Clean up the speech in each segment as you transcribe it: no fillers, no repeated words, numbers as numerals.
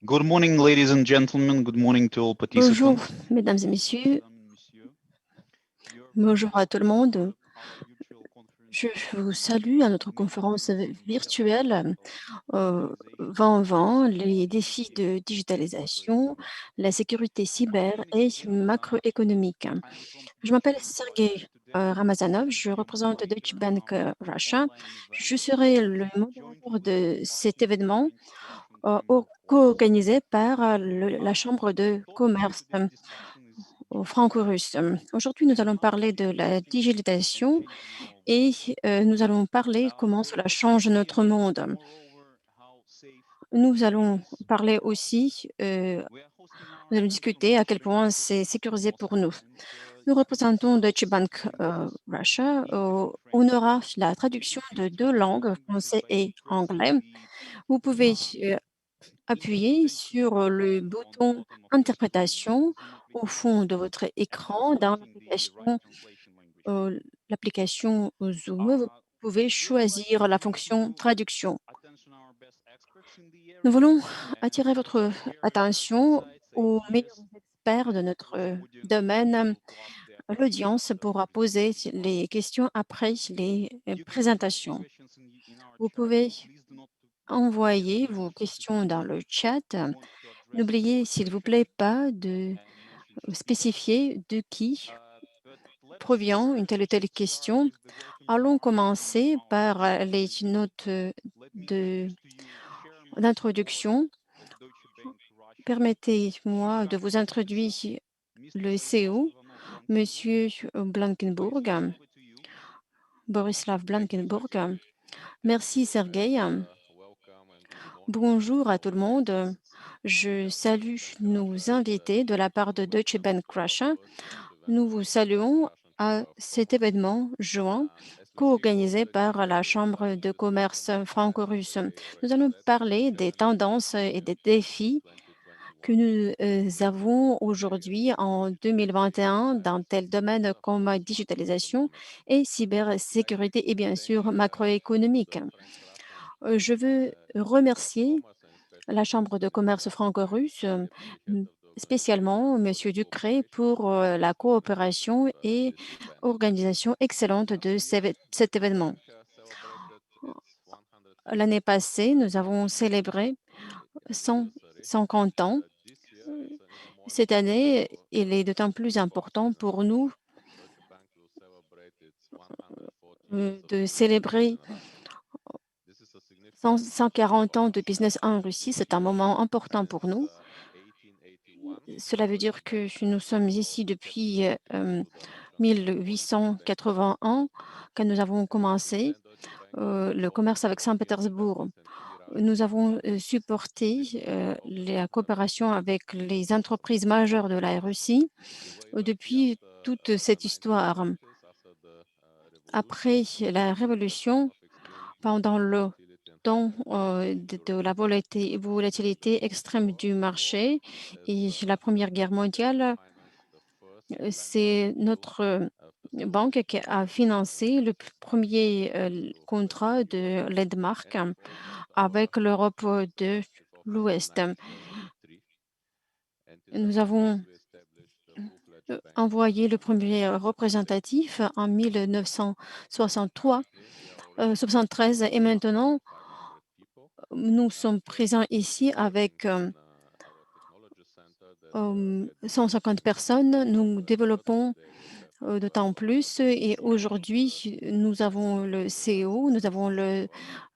Good morning, ladies and gentlemen. Good morning to all Bonjour, participants. mesdames et messieurs. Bonjour à tout le monde. Je vous salue à notre conférence virtuelle 2020, les défis de digitalisation, la sécurité cyber et macroéconomique. Je m'appelle Sergei Ramazanov, je représente Deutsche Bank Russia. Je serai le modérateur de cet événement co-organisé par la Chambre de commerce franco-russe. Aujourd'hui, nous allons parler de la digitalisation et nous allons parler comment cela change notre monde. Nous allons parler aussi, nous allons discuter à quel point c'est sécurisé pour nous. Nous représentons Deutsche Bank Russia. On aura la traduction de 2 langues, français et anglais. Vous pouvez appuyer sur le bouton interprétation au fond de votre écran dans l'application Zoom. Vous pouvez choisir la fonction traduction. Nous voulons attirer votre attention aux meilleurs experts de notre domaine. L'audience pourra poser les questions après les présentations. Vous pouvez envoyer vos questions dans le chat. N'oubliez s'il vous plaît pas de spécifier de qui provient une telle ou telle question. Allons commencer par les notes d'introduction. Permettez-moi de vous introduire le CEO, Monsieur Blankenburg, Borislav Blankenburg. Merci Sergei. Bonjour à tout le monde. Je salue nos invités de la part de Deutsche Bank Russia. Nous vous saluons à cet événement joint co-organisé par la Chambre de commerce franco-russe. Nous allons parler des tendances et des défis que nous avons aujourd'hui en 2021 dans tel domaine comme digitalisation et cybersécurité et bien sûr macroéconomique. Je veux remercier la Chambre de commerce franco-russe, spécialement Monsieur Ducré pour la coopération et organisation excellente de cet événement. L'année passée, nous avons célébré 150 ans. Cette année, il est d'autant plus important pour nous de célébrer 140 ans de business en Russie. C'est un moment important pour nous. Cela veut dire que nous sommes ici depuis 1881, quand nous avons commencé le commerce avec Saint-Pétersbourg. Nous avons supporté la coopération avec les entreprises majeures de la Russie depuis toute cette histoire. Après la Révolution, pendant le temps de la volatilité extrême du marché et la Première Guerre mondiale, c'est notre banque qui a financé le premier contrat de Landmark avec l'Europe de l'Ouest. Nous avons envoyé le premier représentatif en 1963, 73 et maintenant nous sommes présents ici avec 150 personnes. Nous développons d'autant plus et aujourd'hui, nous avons le CEO, nous avons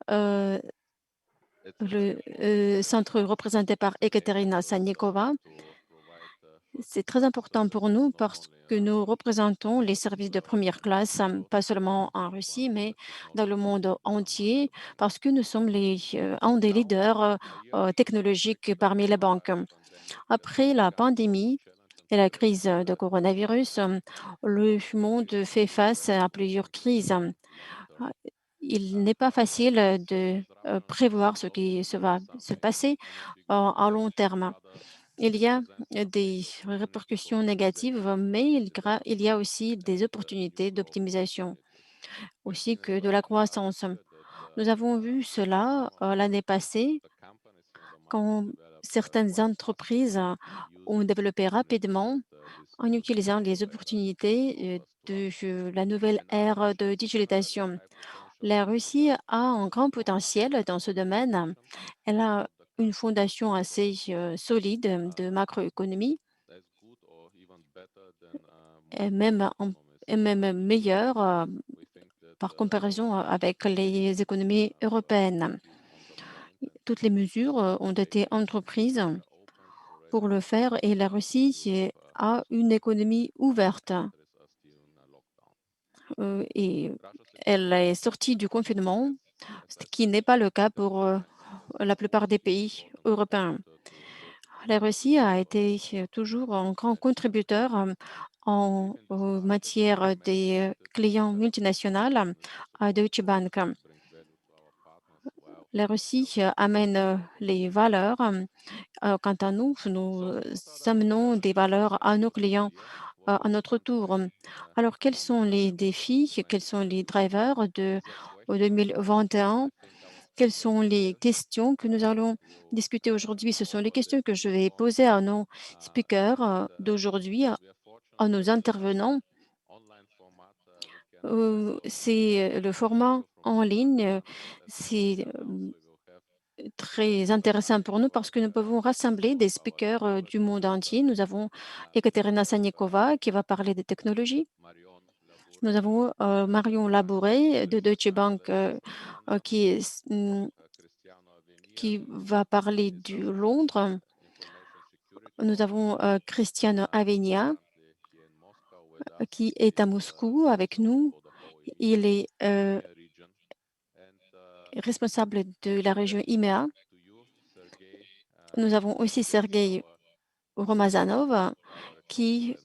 euh, le centre représenté par Ekaterina Sannikova. C'est très important pour nous parce que nous représentons les services de première classe, pas seulement en Russie, mais dans le monde entier, parce que nous sommes un des leaders technologiques parmi les banques. Après la pandémie et la crise de coronavirus, le monde fait face à plusieurs crises. Il n'est pas facile de prévoir ce qui se va se passer à long terme. Il y a des répercussions négatives, mais il y a aussi des opportunités d'optimisation, aussi que de la croissance. Nous avons vu cela l'année passée quand certaines entreprises ont développé rapidement en utilisant les opportunités de la nouvelle ère de digitalisation. La Russie a un grand potentiel dans ce domaine. Elle a une fondation assez solide de macroéconomie et même, et même meilleure par comparaison avec les économies européennes. Toutes les mesures ont été entreprises pour le faire et la Russie a une économie ouverte et elle est sortie du confinement, ce qui n'est pas le cas pour la plupart des pays européens. La Russie a été toujours un grand contributeur en matière des clients multinationaux à Deutsche Bank. La Russie amène les valeurs. Quant à nous, nous amenons des valeurs à nos clients à notre tour. Alors, quels sont les défis, quels sont les drivers de 2021? Quelles sont les questions que nous allons discuter aujourd'hui? Ce sont les questions que je vais poser à nos speakers d'aujourd'hui, à nos intervenants. C'est le format en ligne. C'est très intéressant pour nous parce que nous pouvons rassembler des speakers du monde entier. Nous avons Ekaterina Sanikova qui va parler des technologies. Nous avons Marion Labouret de Deutsche Bank qui va parler du Londres. Nous avons Christiane Avenia qui est à Moscou avec nous. Il est responsable de la région IMEA. Nous avons aussi Sergei Romazanov, qui est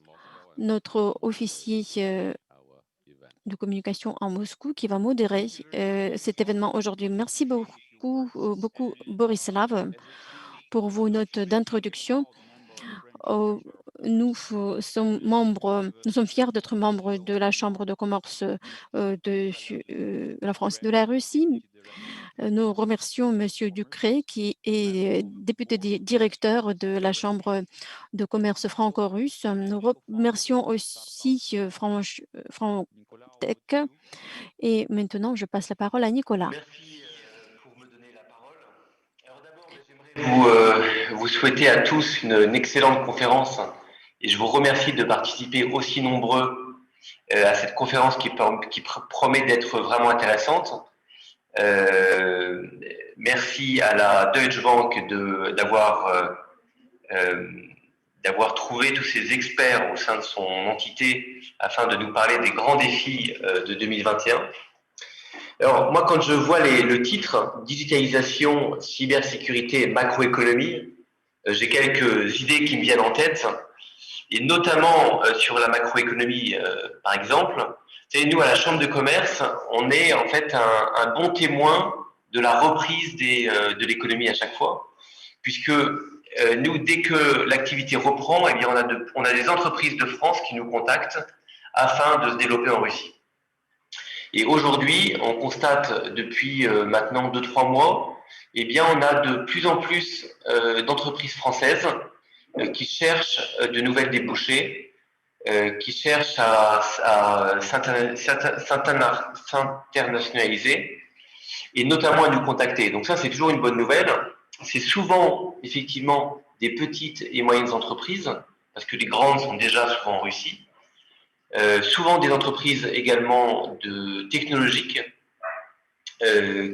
notre officier de communication en Moscou, qui va modérer cet événement aujourd'hui. Merci beaucoup Borislav, pour vos notes d'introduction. Oh, nous sommes fiers d'être membres de la Chambre de commerce de la France et de la Russie. Nous remercions Monsieur Ducré, qui est député directeur de la Chambre de commerce franco-russe. Nous remercions aussi Tech. Et maintenant, je passe la parole à Nicolas. Merci pour me donner la parole. Alors d'abord, j'aimerais vous souhaiter à tous une excellente conférence et je vous remercie de participer aussi nombreux à cette conférence qui promet d'être vraiment intéressante. Merci à la Deutsche Bank d'avoir trouvé tous ces experts au sein de son entité afin de nous parler des grands défis de 2021. Alors moi, quand je vois le titre « Digitalisation, cybersécurité et macroéconomie », j'ai quelques idées qui me viennent en tête, et notamment sur la macroéconomie, par exemple. Vous savez, nous, à la Chambre de commerce, on est en fait un bon témoin de la reprise de l'économie à chaque fois, puisque nous, dès que l'activité reprend, eh bien, on a des entreprises de France qui nous contactent afin de se développer en Russie. Et aujourd'hui, on constate depuis maintenant 2-3 mois, eh bien, on a de plus en plus d'entreprises françaises qui cherchent de nouvelles débouchés, qui cherchent à s'internationaliser et notamment à nous contacter. Donc ça, c'est toujours une bonne nouvelle. C'est souvent, effectivement, des petites et moyennes entreprises, parce que les grandes sont déjà souvent en Russie. Souvent des entreprises également technologiques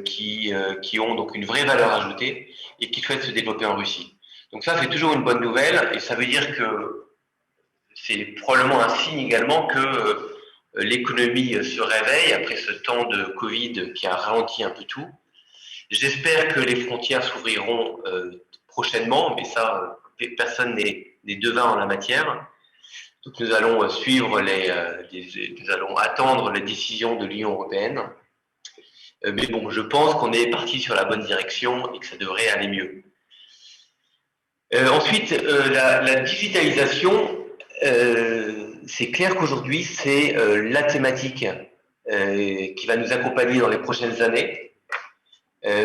qui ont donc une vraie valeur ajoutée et qui souhaitent se développer en Russie. Donc ça, c'est toujours une bonne nouvelle et ça veut dire que c'est probablement un signe également que l'économie se réveille après ce temps de Covid qui a ralenti un peu tout. J'espère que les frontières s'ouvriront prochainement, mais ça, personne n'est devin en la matière. Donc nous allons suivre nous allons attendre les décisions de l'Union européenne. Mais bon, je pense qu'on est parti sur la bonne direction et que ça devrait aller mieux. Ensuite, la digitalisation, c'est clair qu'aujourd'hui, c'est la thématique qui va nous accompagner dans les prochaines années.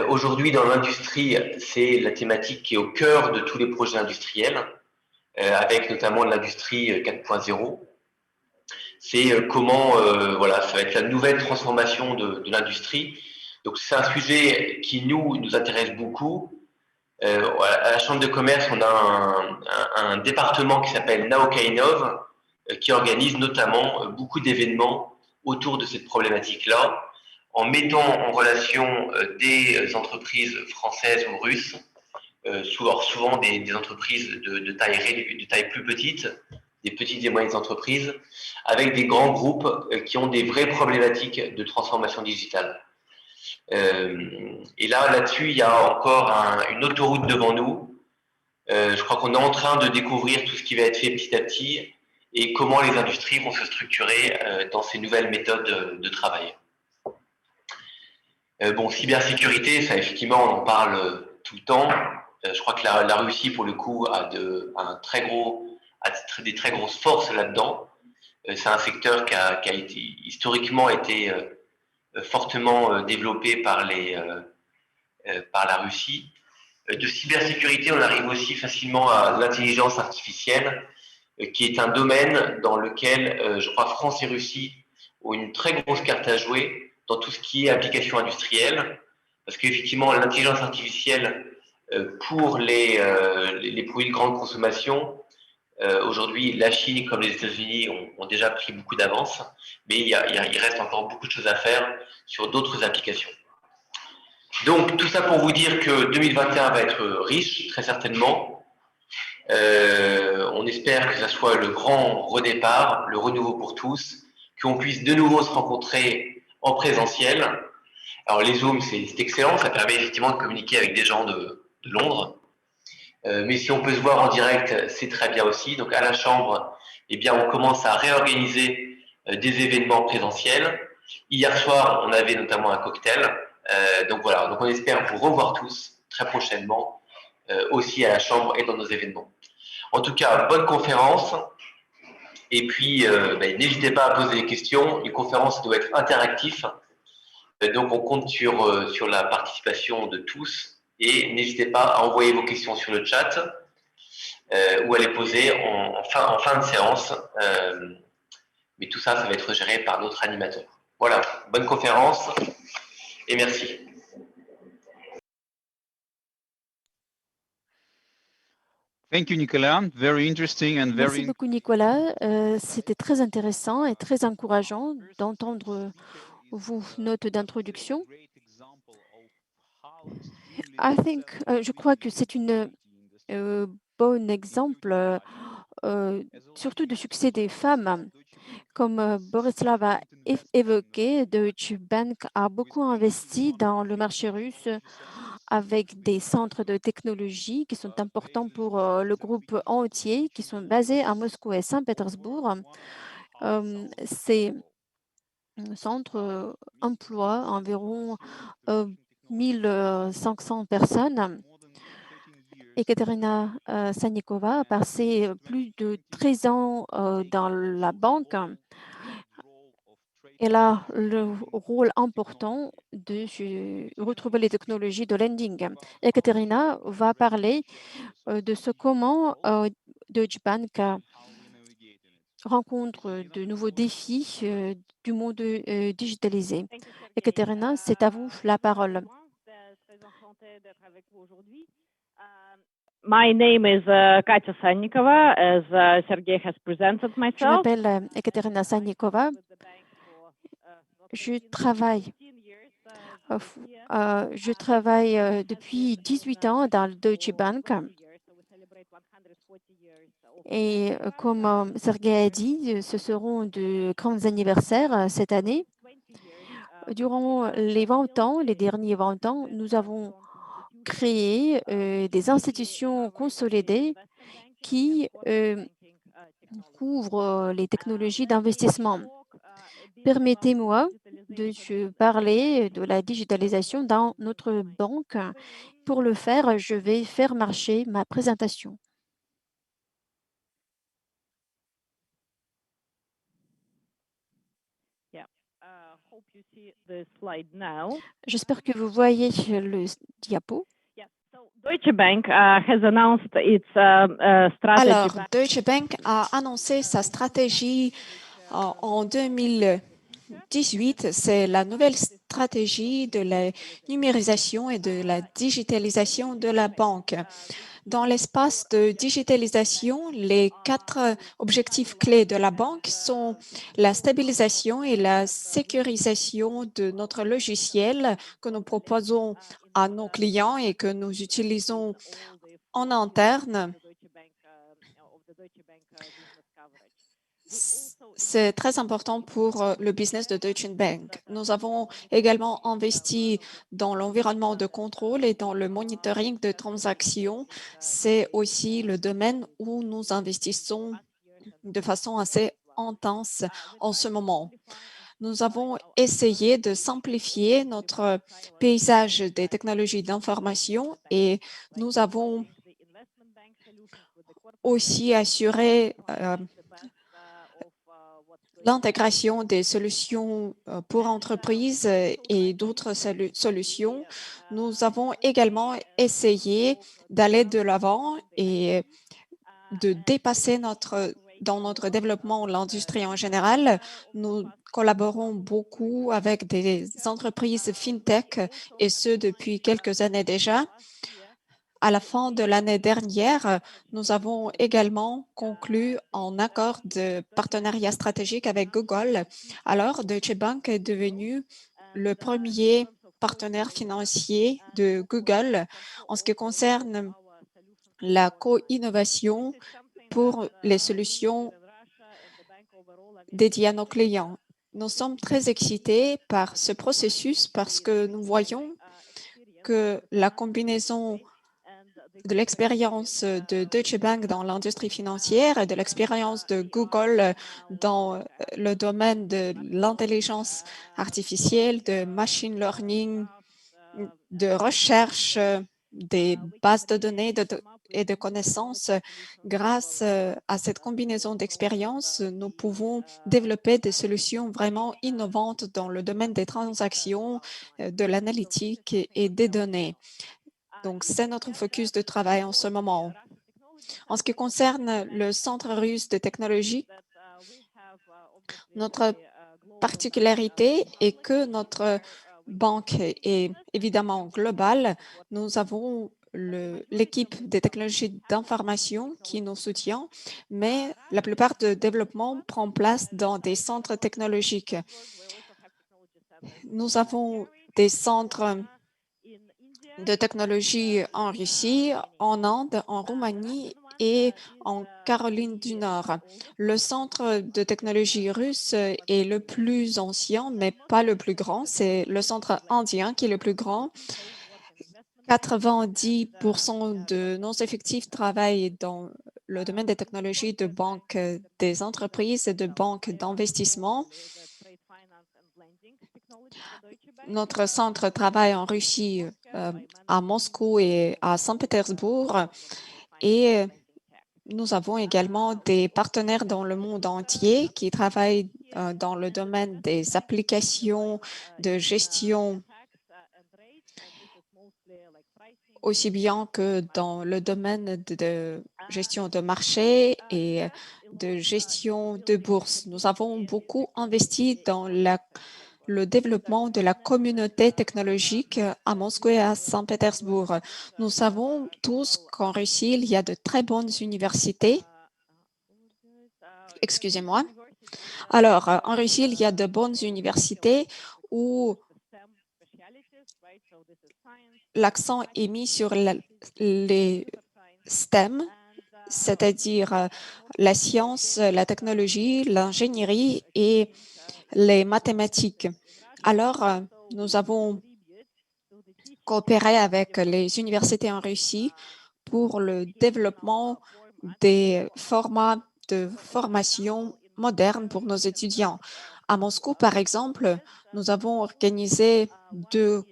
Aujourd'hui, dans l'industrie, c'est la thématique qui est au cœur de tous les projets industriels, avec notamment l'industrie 4.0. C'est comment, voilà, ça va être la nouvelle transformation de l'industrie. Donc, c'est un sujet qui nous intéresse beaucoup. À la Chambre de commerce, on a un département qui s'appelle Nauka Innov, qui organise notamment beaucoup d'événements autour de cette problématique-là, en mettant en relation des entreprises françaises ou russes, souvent des entreprises de taille plus petite, des petites et moyennes entreprises, avec des grands groupes qui ont des vraies problématiques de transformation digitale. Et là-dessus, il y a encore une autoroute devant nous. Je crois qu'on est en train de découvrir tout ce qui va être fait petit à petit et comment les industries vont se structurer dans ces nouvelles méthodes de travail. Bon, cybersécurité, ça effectivement, on en parle tout le temps. Je crois que la Russie, pour le coup, a des très grosses forces là-dedans. C'est un secteur qui a historiquement été fortement développé par la Russie. De cybersécurité, on arrive aussi facilement à l'intelligence artificielle, qui est un domaine dans lequel, je crois, France et Russie ont une très grosse carte à jouer dans tout ce qui est application industrielle, parce qu'effectivement, l'intelligence artificielle pour les produits de grande consommation, aujourd'hui, la Chine comme les États-Unis ont déjà pris beaucoup d'avance, mais il reste encore beaucoup de choses à faire sur d'autres applications. Donc, tout ça pour vous dire que 2021 va être riche, très certainement. On espère que ça soit le grand redépart, le renouveau pour tous, qu'on puisse de nouveau se rencontrer en présentiel. Alors, les Zooms, c'est excellent, ça permet effectivement de communiquer avec des gens de Londres. Mais si on peut se voir en direct, c'est très bien aussi. Donc, à la Chambre, eh bien, on commence à réorganiser des événements présentiels. Hier soir, on avait notamment un cocktail. Donc voilà, donc on espère vous revoir tous très prochainement, aussi à la Chambre et dans nos événements. En tout cas, bonne conférence. Et puis, n'hésitez pas à poser des questions. Une conférence doit être interactive. Donc, on compte sur la participation de tous. Et n'hésitez pas à envoyer vos questions sur le chat ou à les poser en fin de séance. Mais tout ça, ça va être géré par notre animateur. Voilà, bonne conférence et merci. Thank you, Nicolas. Very interesting and very. Merci beaucoup, Nicolas. C'était très intéressant et très encourageant d'entendre vos notes d'introduction. Je crois que c'est une bon exemple, surtout de succès des femmes. Comme Borislav a évoqué, Deutsche Bank a beaucoup investi dans le marché russe avec des centres de technologie qui sont importants pour le groupe entier, qui sont basés à Moscou et Saint-Pétersbourg. Ces centres emploient environ 1500 personnes. Ekaterina Sannikova a passé plus de 13 ans dans la banque. Elle a le rôle important de retrouver les technologies de lending. Ekaterina va parler de comment Deutsche Bank rencontre de nouveaux défis du monde digitalisé. Ekaterina, c'est à vous la parole. My name is Katya Sannikova, as Sergey has presented myself. Je m'appelle Ekaterina Sannikova. Je travaille depuis 18 ans dans le Deutsche Bank. Et comme Sergey a dit, ce seront de grands anniversaires cette année. Durant les 20 ans, les derniers 20 ans, nous avons créé des institutions consolidées qui couvrent les technologies d'investissement. Permettez-moi de parler de la digitalisation dans notre banque. Pour le faire, je vais faire marcher ma présentation. J'espère que vous voyez le diapo. Deutsche Bank has announced its strategy. Alors, Deutsche Bank a annoncé sa stratégie en 2018. C'est la nouvelle stratégie de la numérisation et de la digitalisation de la banque. Dans l'espace de digitalisation, les 4 objectifs clés de la banque sont la stabilisation et la sécurisation de notre logiciel que nous proposons à nos clients et que nous utilisons en interne. C'est très important pour le business de Deutsche Bank. Nous avons également investi dans l'environnement de contrôle et dans le monitoring de transactions. C'est aussi le domaine où nous investissons de façon assez intense en ce moment. Nous avons essayé de simplifier notre paysage des technologies d'information et nous avons aussi assuré l'intégration des solutions pour entreprises et d'autres solutions. Nous avons également essayé d'aller de l'avant et de dépasser dans notre développement l'industrie en général. Nous collaborons beaucoup avec des entreprises FinTech et ce depuis quelques années déjà. À la fin de l'année dernière, nous avons également conclu un accord de partenariat stratégique avec Google. Alors, Deutsche Bank est devenu le premier partenaire financier de Google en ce qui concerne la co-innovation pour les solutions dédiées à nos clients. Nous sommes très excités par ce processus parce que nous voyons que la combinaison de l'expérience de Deutsche Bank dans l'industrie financière et de l'expérience de Google dans le domaine de l'intelligence artificielle, de machine learning, de recherche des bases de données et de connaissances. Grâce à cette combinaison d'expériences, nous pouvons développer des solutions vraiment innovantes dans le domaine des transactions, de l'analytique et des données. Donc, c'est notre focus de travail en ce moment. En ce qui concerne le Centre russe de technologie, notre particularité est que notre banque est évidemment globale. Nous avons l'équipe des technologies d'information qui nous soutient, mais la plupart du développement prend place dans des centres technologiques. Nous avons des centres de technologie en Russie, en Inde, en Roumanie et en Caroline du Nord. Le centre de technologie russe est le plus ancien, mais pas le plus grand. C'est le centre indien qui est le plus grand. 90% de nos effectifs travaillent dans le domaine des technologies de banque des entreprises et de banques d'investissement. Notre centre travaille en Russie, à Moscou et à Saint-Pétersbourg. Et nous avons également des partenaires dans le monde entier qui travaillent dans le domaine des applications de gestion, aussi bien que dans le domaine de gestion de marché et de gestion de bourse. Nous avons beaucoup investi dans le développement de la communauté technologique à Moscou et à Saint-Pétersbourg. Nous savons tous qu'en Russie, il y a de très bonnes universités. Excusez-moi. Alors, en Russie, il y a de bonnes universités où l'accent est mis sur les STEM, c'est-à-dire la science, la technologie, l'ingénierie et les mathématiques. Alors, nous avons coopéré avec les universités en Russie pour le développement des formats de formation modernes pour nos étudiants. À Moscou, par exemple, nous avons organisé 2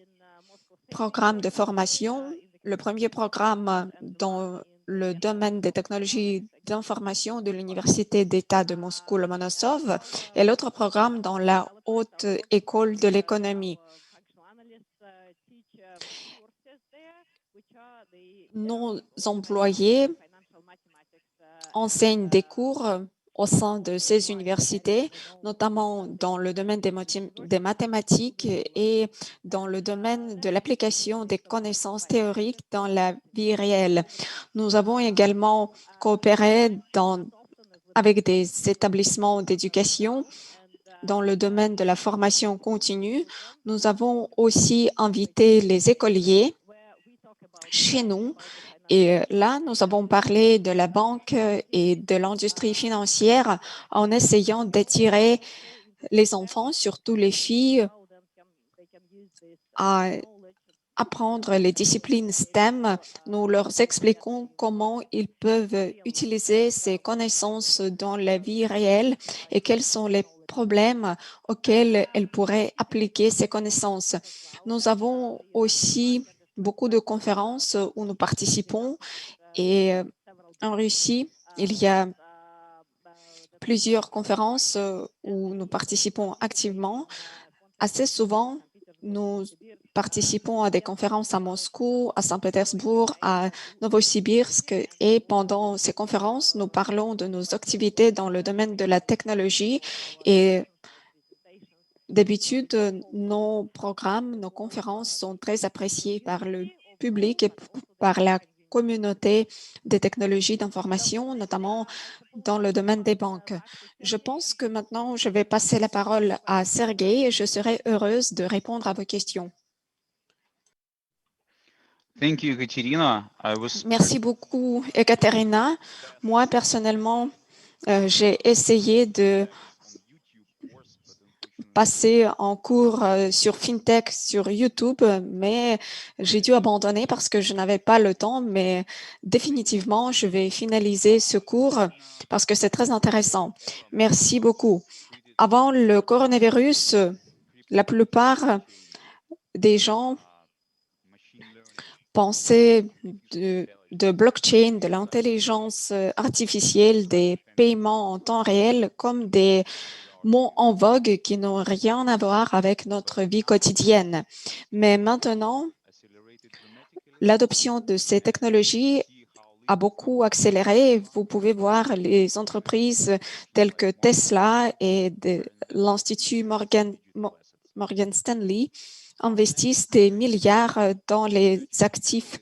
programmes de formation. Le premier programme dans le domaine des technologies d'information de l'Université d'État de Moscou-Lomonosov et l'autre programme dans la Haute École de l'économie. Nos employés enseignent des cours au sein de ces universités, notamment dans le domaine des mathématiques et dans le domaine de l'application des connaissances théoriques dans la vie réelle. Nous avons également coopéré avec des établissements d'éducation dans le domaine de la formation continue. Nous avons aussi invité les écoliers chez nous. Et là, nous avons parlé de la banque et de l'industrie financière en essayant d'attirer les enfants, surtout les filles, à apprendre les disciplines STEM. Nous leur expliquons comment ils peuvent utiliser ces connaissances dans la vie réelle et quels sont les problèmes auxquels elles pourraient appliquer ces connaissances. Nous avons aussi beaucoup de conférences où nous participons et en Russie, il y a plusieurs conférences où nous participons activement. Assez souvent, nous participons à des conférences à Moscou, à Saint-Pétersbourg, à Novosibirsk et pendant ces conférences, nous parlons de nos activités dans le domaine de la technologie et d'habitude, nos programmes, nos conférences sont très appréciés par le public et par la communauté des technologies d'information, notamment dans le domaine des banques. Je pense que maintenant, je vais passer la parole à Sergei et je serai heureuse de répondre à vos questions. Thank you, Ekaterina. Merci beaucoup, Ekaterina. Moi, personnellement, j'ai essayé de passer en cours sur FinTech sur YouTube, mais j'ai dû abandonner parce que je n'avais pas le temps, mais définitivement, je vais finaliser ce cours parce que c'est très intéressant. Merci beaucoup. Avant le coronavirus, la plupart des gens pensaient de blockchain, de l'intelligence artificielle, des paiements en temps réel comme des mots en vogue qui n'ont rien à voir avec notre vie quotidienne. Mais maintenant, l'adoption de ces technologies a beaucoup accéléré. Vous pouvez voir les entreprises telles que Tesla et l'Institut Morgan Stanley investissent des milliards dans les actifs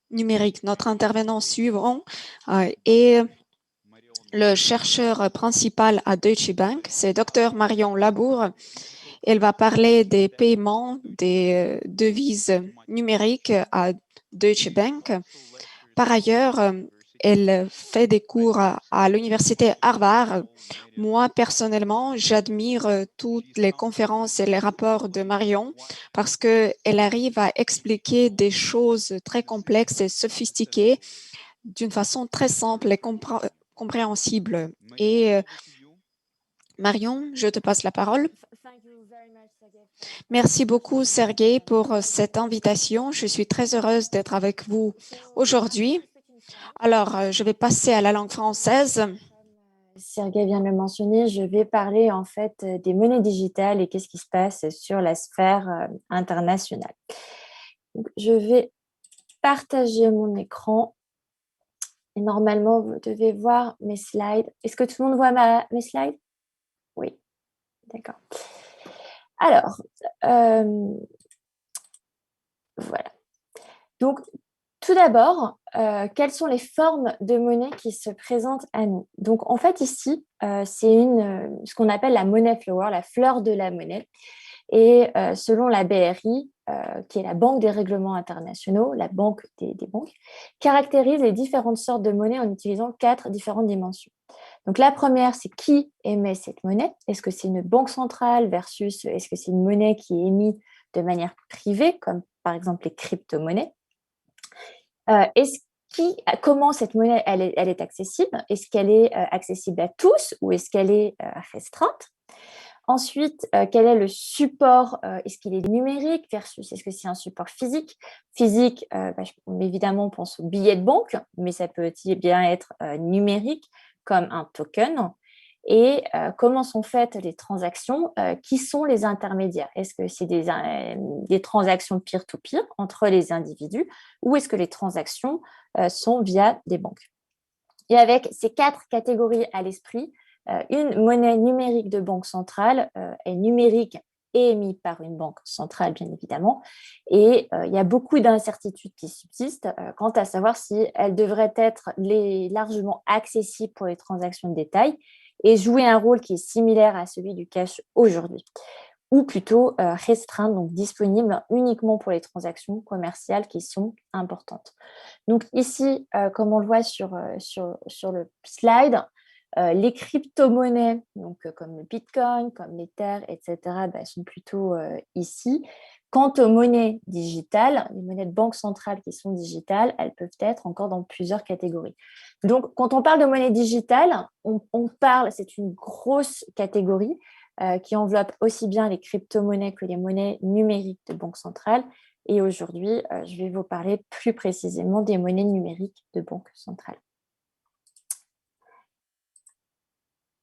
numériques. Notre intervenant suivant est le chercheur principal à Deutsche Bank, c'est Dr Marion Labour. Elle va parler des paiements des devises numériques à Deutsche Bank. Par ailleurs, elle fait des cours à l'université Harvard. Moi, personnellement, j'admire toutes les conférences et les rapports de Marion parce qu'elle arrive à expliquer des choses très complexes et sophistiquées d'une façon très simple et compréhensible. Et Marion, je te passe la parole. Merci beaucoup, Sergei, pour cette invitation. Je suis très heureuse d'être avec vous aujourd'hui. Alors, je vais passer à la langue française. Sergei vient de le mentionner, je vais parler en fait des monnaies digitales et qu'est-ce qui se passe sur la sphère internationale. Donc, je vais partager mon écran. Et normalement, vous devez voir mes slides. Est-ce que tout le monde voit mes slides? Oui, d'accord. Alors, voilà. Donc, tout d'abord, quelles sont les formes de monnaie qui se présentent à nous? Donc, en fait, ici, c'est ce qu'on appelle la money flower, la fleur de la monnaie. Et selon la BRI, qui est la Banque des règlements internationaux, la banque des banques, caractérise les différentes sortes de monnaie en utilisant 4 différentes dimensions. Donc la première, c'est qui émet cette monnaie? Est-ce que c'est une banque centrale versus est-ce que c'est une monnaie qui est émise de manière privée, comme par exemple les crypto-monnaies? Comment cette monnaie elle est accessible? Est-ce qu'elle est accessible à tous ou est-ce qu'elle est restreinte? Ensuite, quel est le support? Est-ce qu'il est numérique versus est-ce que c'est un support physique? Physique, évidemment, on pense au billet de banque, mais ça peut aussi bien être numérique, comme un token. Et comment sont faites les transactions? Qui sont les intermédiaires? Est-ce que c'est des transactions peer-to-peer entre les individus ou est-ce que les transactions sont via des banques? Et avec ces 4 catégories à l'esprit, une monnaie numérique de banque centrale est numérique et émise par une banque centrale, bien évidemment. Et il y a beaucoup d'incertitudes qui subsistent quant à savoir si elle devrait être largement accessible pour les transactions de détail et jouer un rôle qui est similaire à celui du cash aujourd'hui, ou plutôt restreint, donc disponible uniquement pour les transactions commerciales qui sont importantes. Donc ici, comme on le voit sur le slide, les crypto-monnaies, donc comme le Bitcoin, comme l'Ether, etc., sont plutôt ici. Quant aux monnaies digitales, les monnaies de banque centrale qui sont digitales, elles peuvent être encore dans plusieurs catégories. Donc, quand on parle de monnaie digitale, c'est une grosse catégorie qui enveloppe aussi bien les crypto-monnaies que les monnaies numériques de banque centrale. Et aujourd'hui, je vais vous parler plus précisément des monnaies numériques de banque centrale.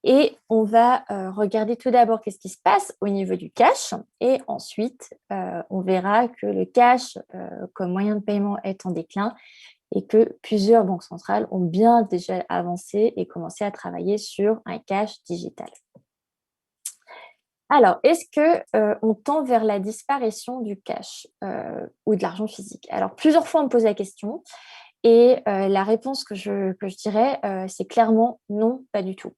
Et on va regarder tout d'abord qu'est-ce qui se passe au niveau du cash. Et ensuite, on verra que le cash comme moyen de paiement est en déclin et que plusieurs banques centrales ont bien déjà avancé et commencé à travailler sur un cash digital. Alors, est-ce qu'on tend vers la disparition du cash ou de l'argent physique? Alors, plusieurs fois, on me pose la question et la réponse que je dirais, c'est clairement non, pas du tout.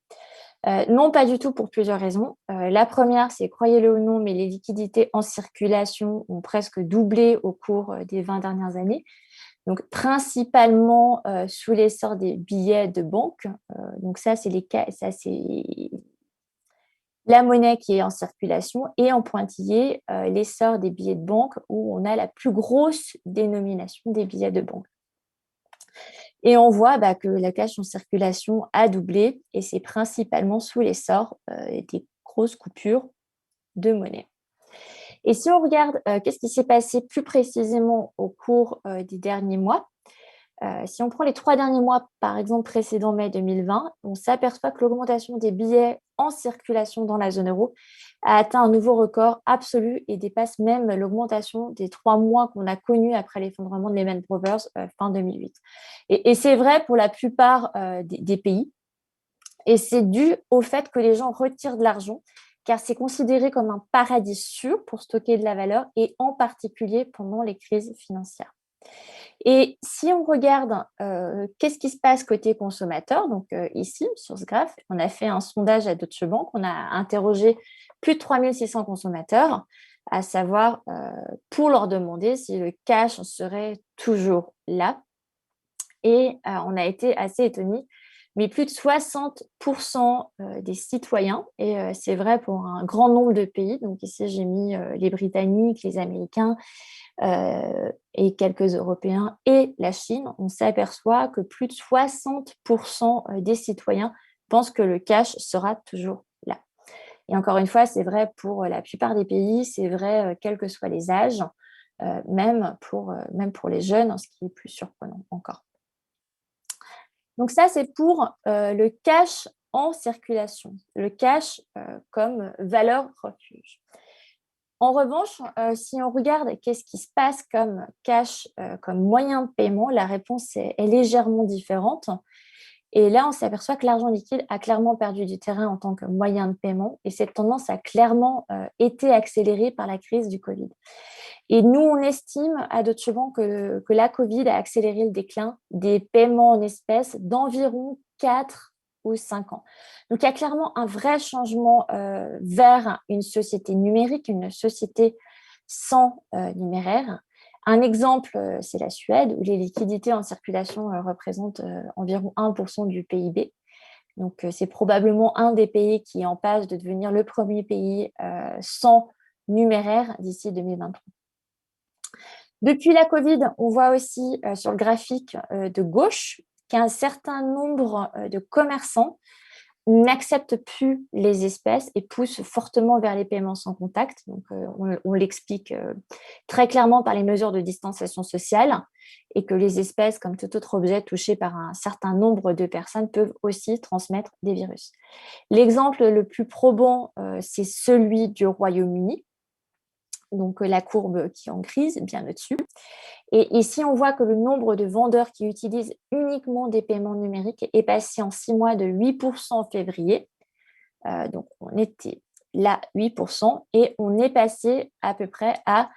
Non, pas du tout pour plusieurs raisons. La première, c'est, croyez-le ou non, mais les liquidités en circulation ont presque doublé au cours des 20 dernières années. Donc, principalement sous l'essor des billets de banque. Donc, ça, c'est la monnaie qui est en circulation et en pointillé, l'essor des billets de banque où on a la plus grosse dénomination des billets de banque. Et on voit que le cash en circulation a doublé et c'est principalement sous l'essor des grosses coupures de monnaie. Et si on regarde qu'est-ce qui s'est passé plus précisément au cours des derniers mois, si on prend les 3 derniers mois, par exemple précédent mai 2020, on s'aperçoit que l'augmentation des billets en circulation dans la zone euro a atteint un nouveau record absolu et dépasse même l'augmentation des 3 mois qu'on a connus après l'effondrement de Lehman Brothers fin 2008. Et c'est vrai pour la plupart des pays. Et c'est dû au fait que les gens retirent de l'argent, car c'est considéré comme un paradis sûr pour stocker de la valeur et en particulier pendant les crises financières. Et si on regarde qu'est-ce qui se passe côté consommateur, donc ici, sur ce graphe, on a fait un sondage à Deutsche Bank, on a interrogé plus de 3600 consommateurs, à savoir pour leur demander si le cash serait toujours là. Et on a été assez étonnés, mais plus de 60% des citoyens, et c'est vrai pour un grand nombre de pays, donc ici j'ai mis les Britanniques, les Américains, et quelques Européens et la Chine, on s'aperçoit que plus de 60% des citoyens pensent que le cash sera toujours là. Et encore une fois, c'est vrai pour la plupart des pays, c'est vrai quels que soient les âges, même pour les jeunes, ce qui est plus surprenant encore. Donc ça, c'est pour le cash en circulation, le cash comme valeur refuge. En revanche, si on regarde qu'est-ce qui se passe comme cash, comme moyen de paiement, la réponse est légèrement différente. Et là, on s'aperçoit que l'argent liquide a clairement perdu du terrain en tant que moyen de paiement. Et cette tendance a clairement été accélérée par la crise du Covid. Et nous, on estime à Deutsche Bank que la Covid a accéléré le déclin des paiements en espèces d'environ 4 ou 5 ans. Donc, il y a clairement un vrai changement vers une société numérique, une société sans numéraire. Un exemple, c'est la Suède, où les liquidités en circulation représentent environ 1% du PIB. Donc, c'est probablement un des pays qui est en passe de devenir le premier pays sans numéraire d'ici 2023. Depuis la Covid, on voit aussi sur le graphique de gauche qu'un certain nombre de commerçants n'acceptent plus les espèces et poussent fortement vers les paiements sans contact. Donc, on l'explique très clairement par les mesures de distanciation sociale et que les espèces, comme tout autre objet touché par un certain nombre de personnes, peuvent aussi transmettre des virus. L'exemple le plus probant, c'est celui du Royaume-Uni. Donc, la courbe qui est en grise, bien au-dessus. Et ici, on voit que le nombre de vendeurs qui utilisent uniquement des paiements numériques est passé en 6 mois de 8% en février. Donc, on était là 8% et on est passé à peu près à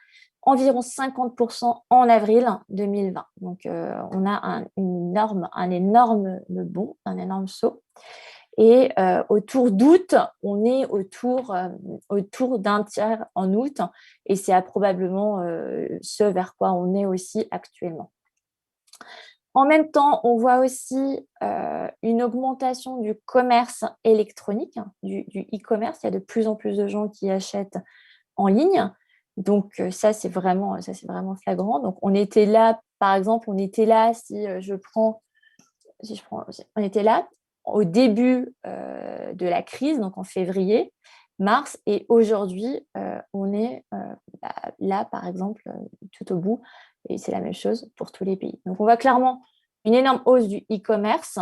environ 50% en avril 2020. Donc, on a un énorme bond, un énorme saut. Et autour d'août, on est autour d'un tiers en août, et c'est probablement ce vers quoi on est aussi actuellement. En même temps, on voit aussi une augmentation du commerce électronique, du e-commerce. Il y a de plus en plus de gens qui achètent en ligne. Donc, ça, c'est vraiment flagrant. Donc, on était là, par exemple, on était là on était là au début de la crise, donc en février, mars, et aujourd'hui, on est là, par exemple, tout au bout, et c'est la même chose pour tous les pays. Donc, on voit clairement une énorme hausse du e-commerce,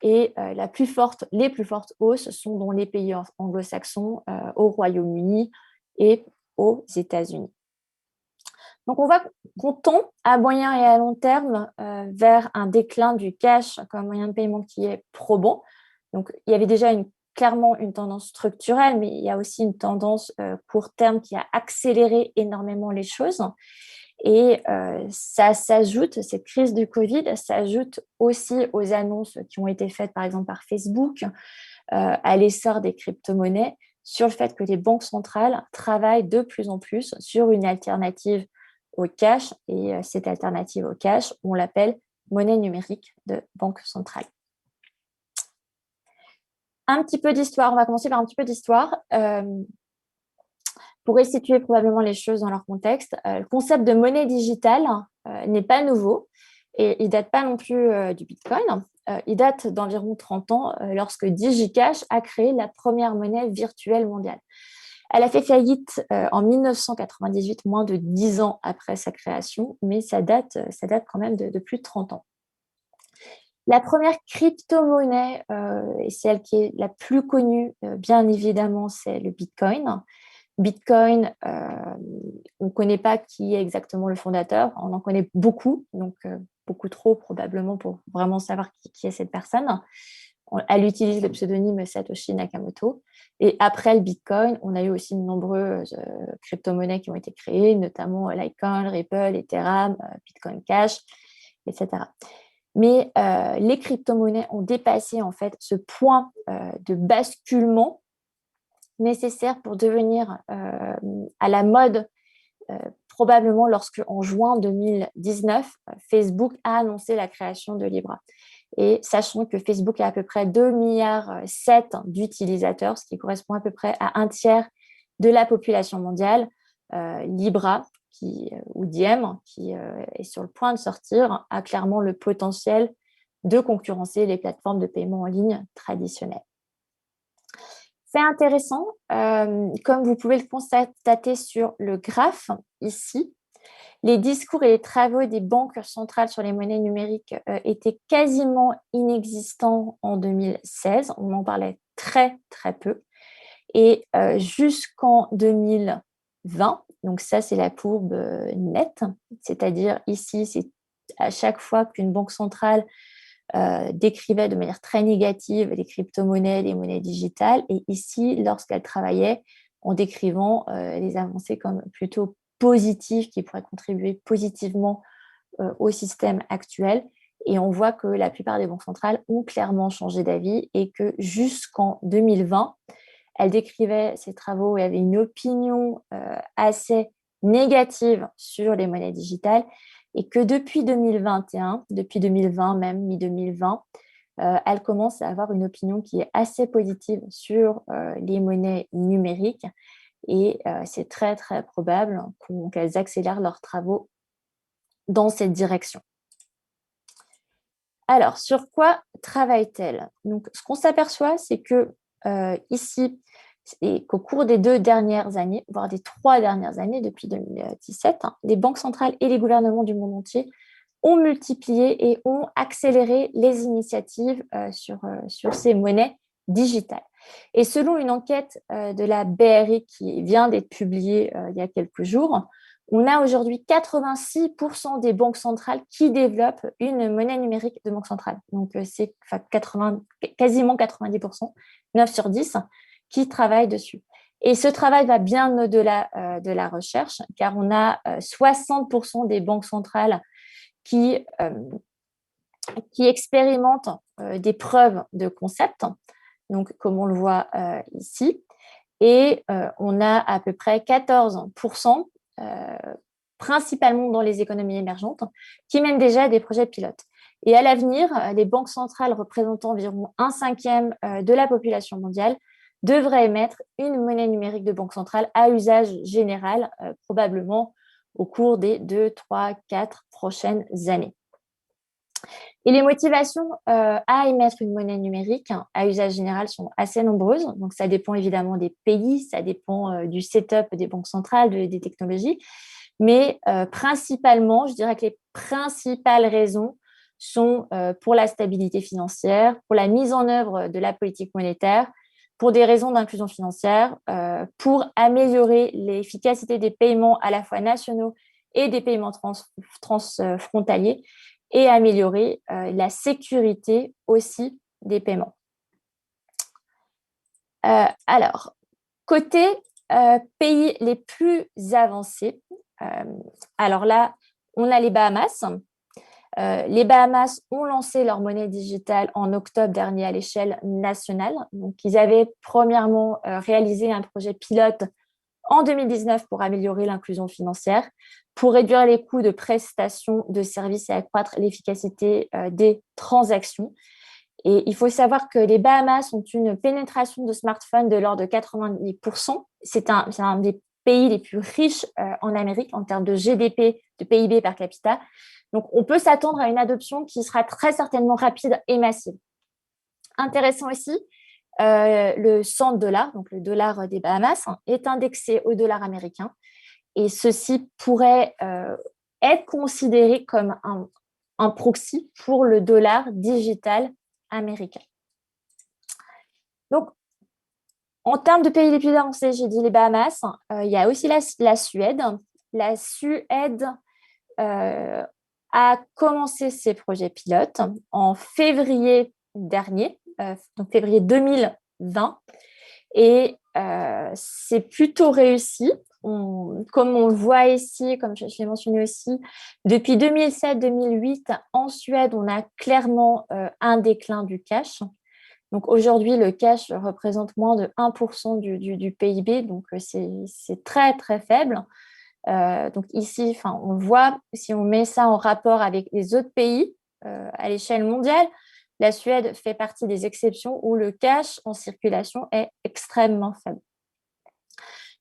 et les plus fortes hausses sont dans les pays anglo-saxons, au Royaume-Uni et aux États-Unis. Donc, on voit qu'on tend à moyen et à long terme vers un déclin du cash comme moyen de paiement qui est probant. Donc, il y avait déjà clairement une tendance structurelle, mais il y a aussi une tendance court terme qui a accéléré énormément les choses. Et ça s'ajoute, cette crise du Covid s'ajoute aussi aux annonces qui ont été faites, par exemple, par Facebook, à l'essor des crypto-monnaies, sur le fait que les banques centrales travaillent de plus en plus sur une alternative au cash, et cette alternative au cash, on l'appelle monnaie numérique de banque centrale. Un petit peu d'histoire, on va commencer par un petit peu d'histoire. Pour resituer probablement les choses dans leur contexte, le concept de monnaie digitale n'est pas nouveau et il ne date pas non plus du Bitcoin. Il date d'environ 30 ans lorsque DigiCash a créé la première monnaie virtuelle mondiale. Elle a fait faillite en 1998, moins de 10 ans après sa création, mais ça date quand même de plus de 30 ans. La première crypto-monnaie, et celle qui est la plus connue, bien évidemment, c'est le Bitcoin. Bitcoin, on ne connaît pas qui est exactement le fondateur, on en connaît beaucoup, donc beaucoup trop probablement pour vraiment savoir qui est cette personne. Elle utilise le pseudonyme Satoshi Nakamoto. Et après le Bitcoin, on a eu aussi de nombreuses crypto-monnaies qui ont été créées, notamment Litecoin, Ripple, Ethereum, Bitcoin Cash, etc. Mais les crypto-monnaies ont dépassé en fait ce point de basculement nécessaire pour devenir à la mode, probablement lorsque, en juin 2019, Facebook a annoncé la création de Libra. Et sachant que Facebook a à peu près 2,7 milliards d'utilisateurs, ce qui correspond à peu près à un tiers de la population mondiale, Libra, ou Diem, qui est sur le point de sortir, a clairement le potentiel de concurrencer les plateformes de paiement en ligne traditionnelles. C'est intéressant, comme vous pouvez le constater sur le graphe ici, les discours et les travaux des banques centrales sur les monnaies numériques étaient quasiment inexistants en 2016. On en parlait très, très peu. Et jusqu'en 2020, donc ça, c'est la courbe nette, c'est-à-dire ici, c'est à chaque fois qu'une banque centrale décrivait de manière très négative les crypto-monnaies, les monnaies digitales, et ici, lorsqu'elle travaillait en décrivant les avancées comme plutôt positives, qui pourraient contribuer positivement au système actuel. Et on voit que la plupart des banques centrales ont clairement changé d'avis et que jusqu'en 2020, elles décrivaient ces travaux et avaient une opinion assez négative sur les monnaies digitales, et que depuis 2021, depuis 2020 même, mi-2020, elles commencent à avoir une opinion qui est assez positive sur les monnaies numériques, et c'est très très probable qu'elles accélèrent leurs travaux dans cette direction. Alors, sur quoi travaille-t-elle? Donc, ce qu'on s'aperçoit, c'est que ici, et qu'au cours des 2 dernières années, voire des 3 dernières années, depuis 2017, les banques centrales et les gouvernements du monde entier ont multiplié et ont accéléré les initiatives sur ces monnaies digitales. Et selon une enquête de la BRI qui vient d'être publiée il y a quelques jours, on a aujourd'hui 86% des banques centrales qui développent une monnaie numérique de banque centrale. Donc, c'est quasiment 90%, 9 sur 10, qui travaillent dessus. Et ce travail va bien au-delà de la recherche, car on a 60% des banques centrales qui expérimentent des preuves de concept, donc comme on le voit ici, et on a à peu près 14%, principalement dans les économies émergentes, qui mènent déjà des projets pilotes. Et à l'avenir, les banques centrales représentant environ 1/5 de la population mondiale devraient émettre une monnaie numérique de banque centrale à usage général, probablement au cours des 2, 3, 4 prochaines années. Et les motivations à émettre une monnaie numérique à usage général sont assez nombreuses. Donc, ça dépend évidemment des pays, ça dépend du setup des banques centrales, des technologies. Mais principalement, je dirais que les principales raisons sont pour la stabilité financière, pour la mise en œuvre de la politique monétaire, pour des raisons d'inclusion financière, pour améliorer l'efficacité des paiements à la fois nationaux et des paiements transfrontaliers, et améliorer la sécurité aussi des paiements. Alors, côté pays les plus avancés, alors là, on a les Bahamas. Les Bahamas ont lancé leur monnaie digitale en octobre dernier à l'échelle nationale. Donc, ils avaient premièrement réalisé un projet pilote en 2019 pour améliorer l'inclusion financière, pour réduire les coûts de prestation de services et accroître l'efficacité des transactions. Et il faut savoir que les Bahamas ont une pénétration de smartphones de l'ordre de 90%. C'est un des pays les plus riches en Amérique en termes de GDP, de PIB par capita. Donc, on peut s'attendre à une adoption qui sera très certainement rapide et massive. Intéressant aussi, le $100, donc le dollar des Bahamas, est indexé au dollar américain. Et ceci pourrait être considéré comme un proxy pour le dollar digital américain. Donc, en termes de pays les plus avancés, j'ai dit les Bahamas, il y a aussi la Suède. La Suède a commencé ses projets pilotes en février dernier, donc février 2020, et c'est plutôt réussi. Comme on le voit ici, comme je l'ai mentionné aussi, depuis 2007-2008, en Suède, on a clairement un déclin du cash. Donc aujourd'hui, le cash représente moins de 1% du PIB, donc c'est très, très faible. Donc ici, on voit, si on met ça en rapport avec les autres pays à l'échelle mondiale, la Suède fait partie des exceptions où le cash en circulation est extrêmement faible.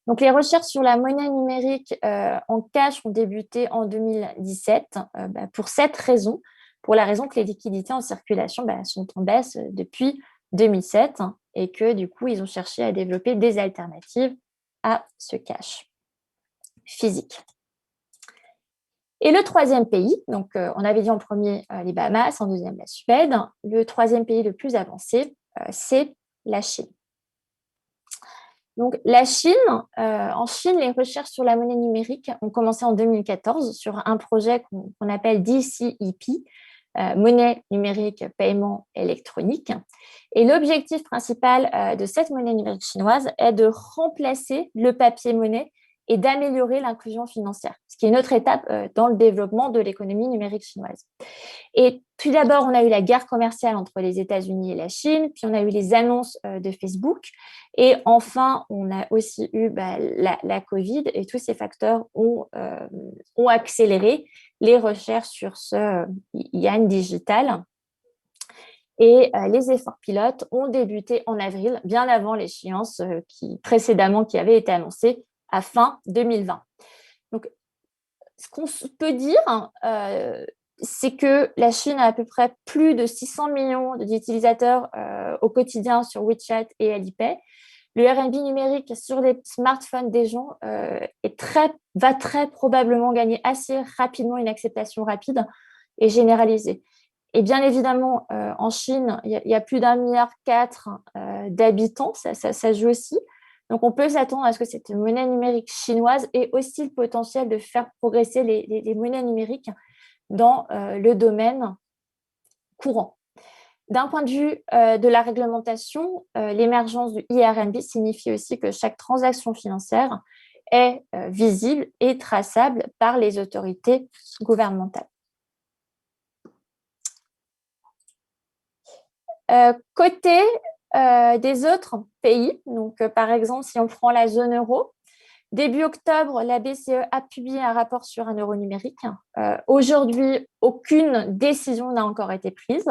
Donc, les recherches sur la monnaie numérique en cash ont débuté en 2017 pour cette raison, pour la raison que les liquidités en circulation sont en baisse depuis 2007 et que du coup, ils ont cherché à développer des alternatives à ce cash physique. Et le troisième pays, donc on avait dit en premier les Bahamas, en deuxième la Suède. Le troisième pays le plus avancé, c'est la Chine. Donc la Chine, en Chine, les recherches sur la monnaie numérique ont commencé en 2014 sur un projet qu'on appelle DCEP, monnaie numérique paiement électronique. Et l'objectif principal de cette monnaie numérique chinoise est de remplacer le papier-monnaie et d'améliorer l'inclusion financière, ce qui est une autre étape dans le développement de l'économie numérique chinoise. Et tout d'abord, on a eu la guerre commerciale entre les États-Unis et la Chine, puis on a eu les annonces de Facebook, et enfin, on a aussi eu la Covid, et tous ces facteurs ont accéléré les recherches sur ce yuan digital. Et les efforts pilotes ont débuté en avril, bien avant l'échéance qui avait été annoncée à fin 2020. Donc, ce qu'on peut dire, c'est que la Chine a à peu près plus de 600 millions d'utilisateurs au quotidien sur WeChat et Alipay. Le RMB numérique sur les smartphones des gens va très probablement gagner assez rapidement une acceptation rapide et généralisée. Et bien évidemment, en Chine, il y a plus d'1,4 milliard d'habitants, ça joue aussi. Donc, on peut s'attendre à ce que cette monnaie numérique chinoise ait aussi le potentiel de faire progresser les monnaies numériques dans le domaine courant. D'un point de vue de la réglementation, l'émergence du e-RMB signifie aussi que chaque transaction financière est visible et traçable par les autorités gouvernementales. Côté des autres pays, donc par exemple, si on prend la zone euro, début octobre, la BCE a publié un rapport sur un euro numérique. Aujourd'hui, aucune décision n'a encore été prise.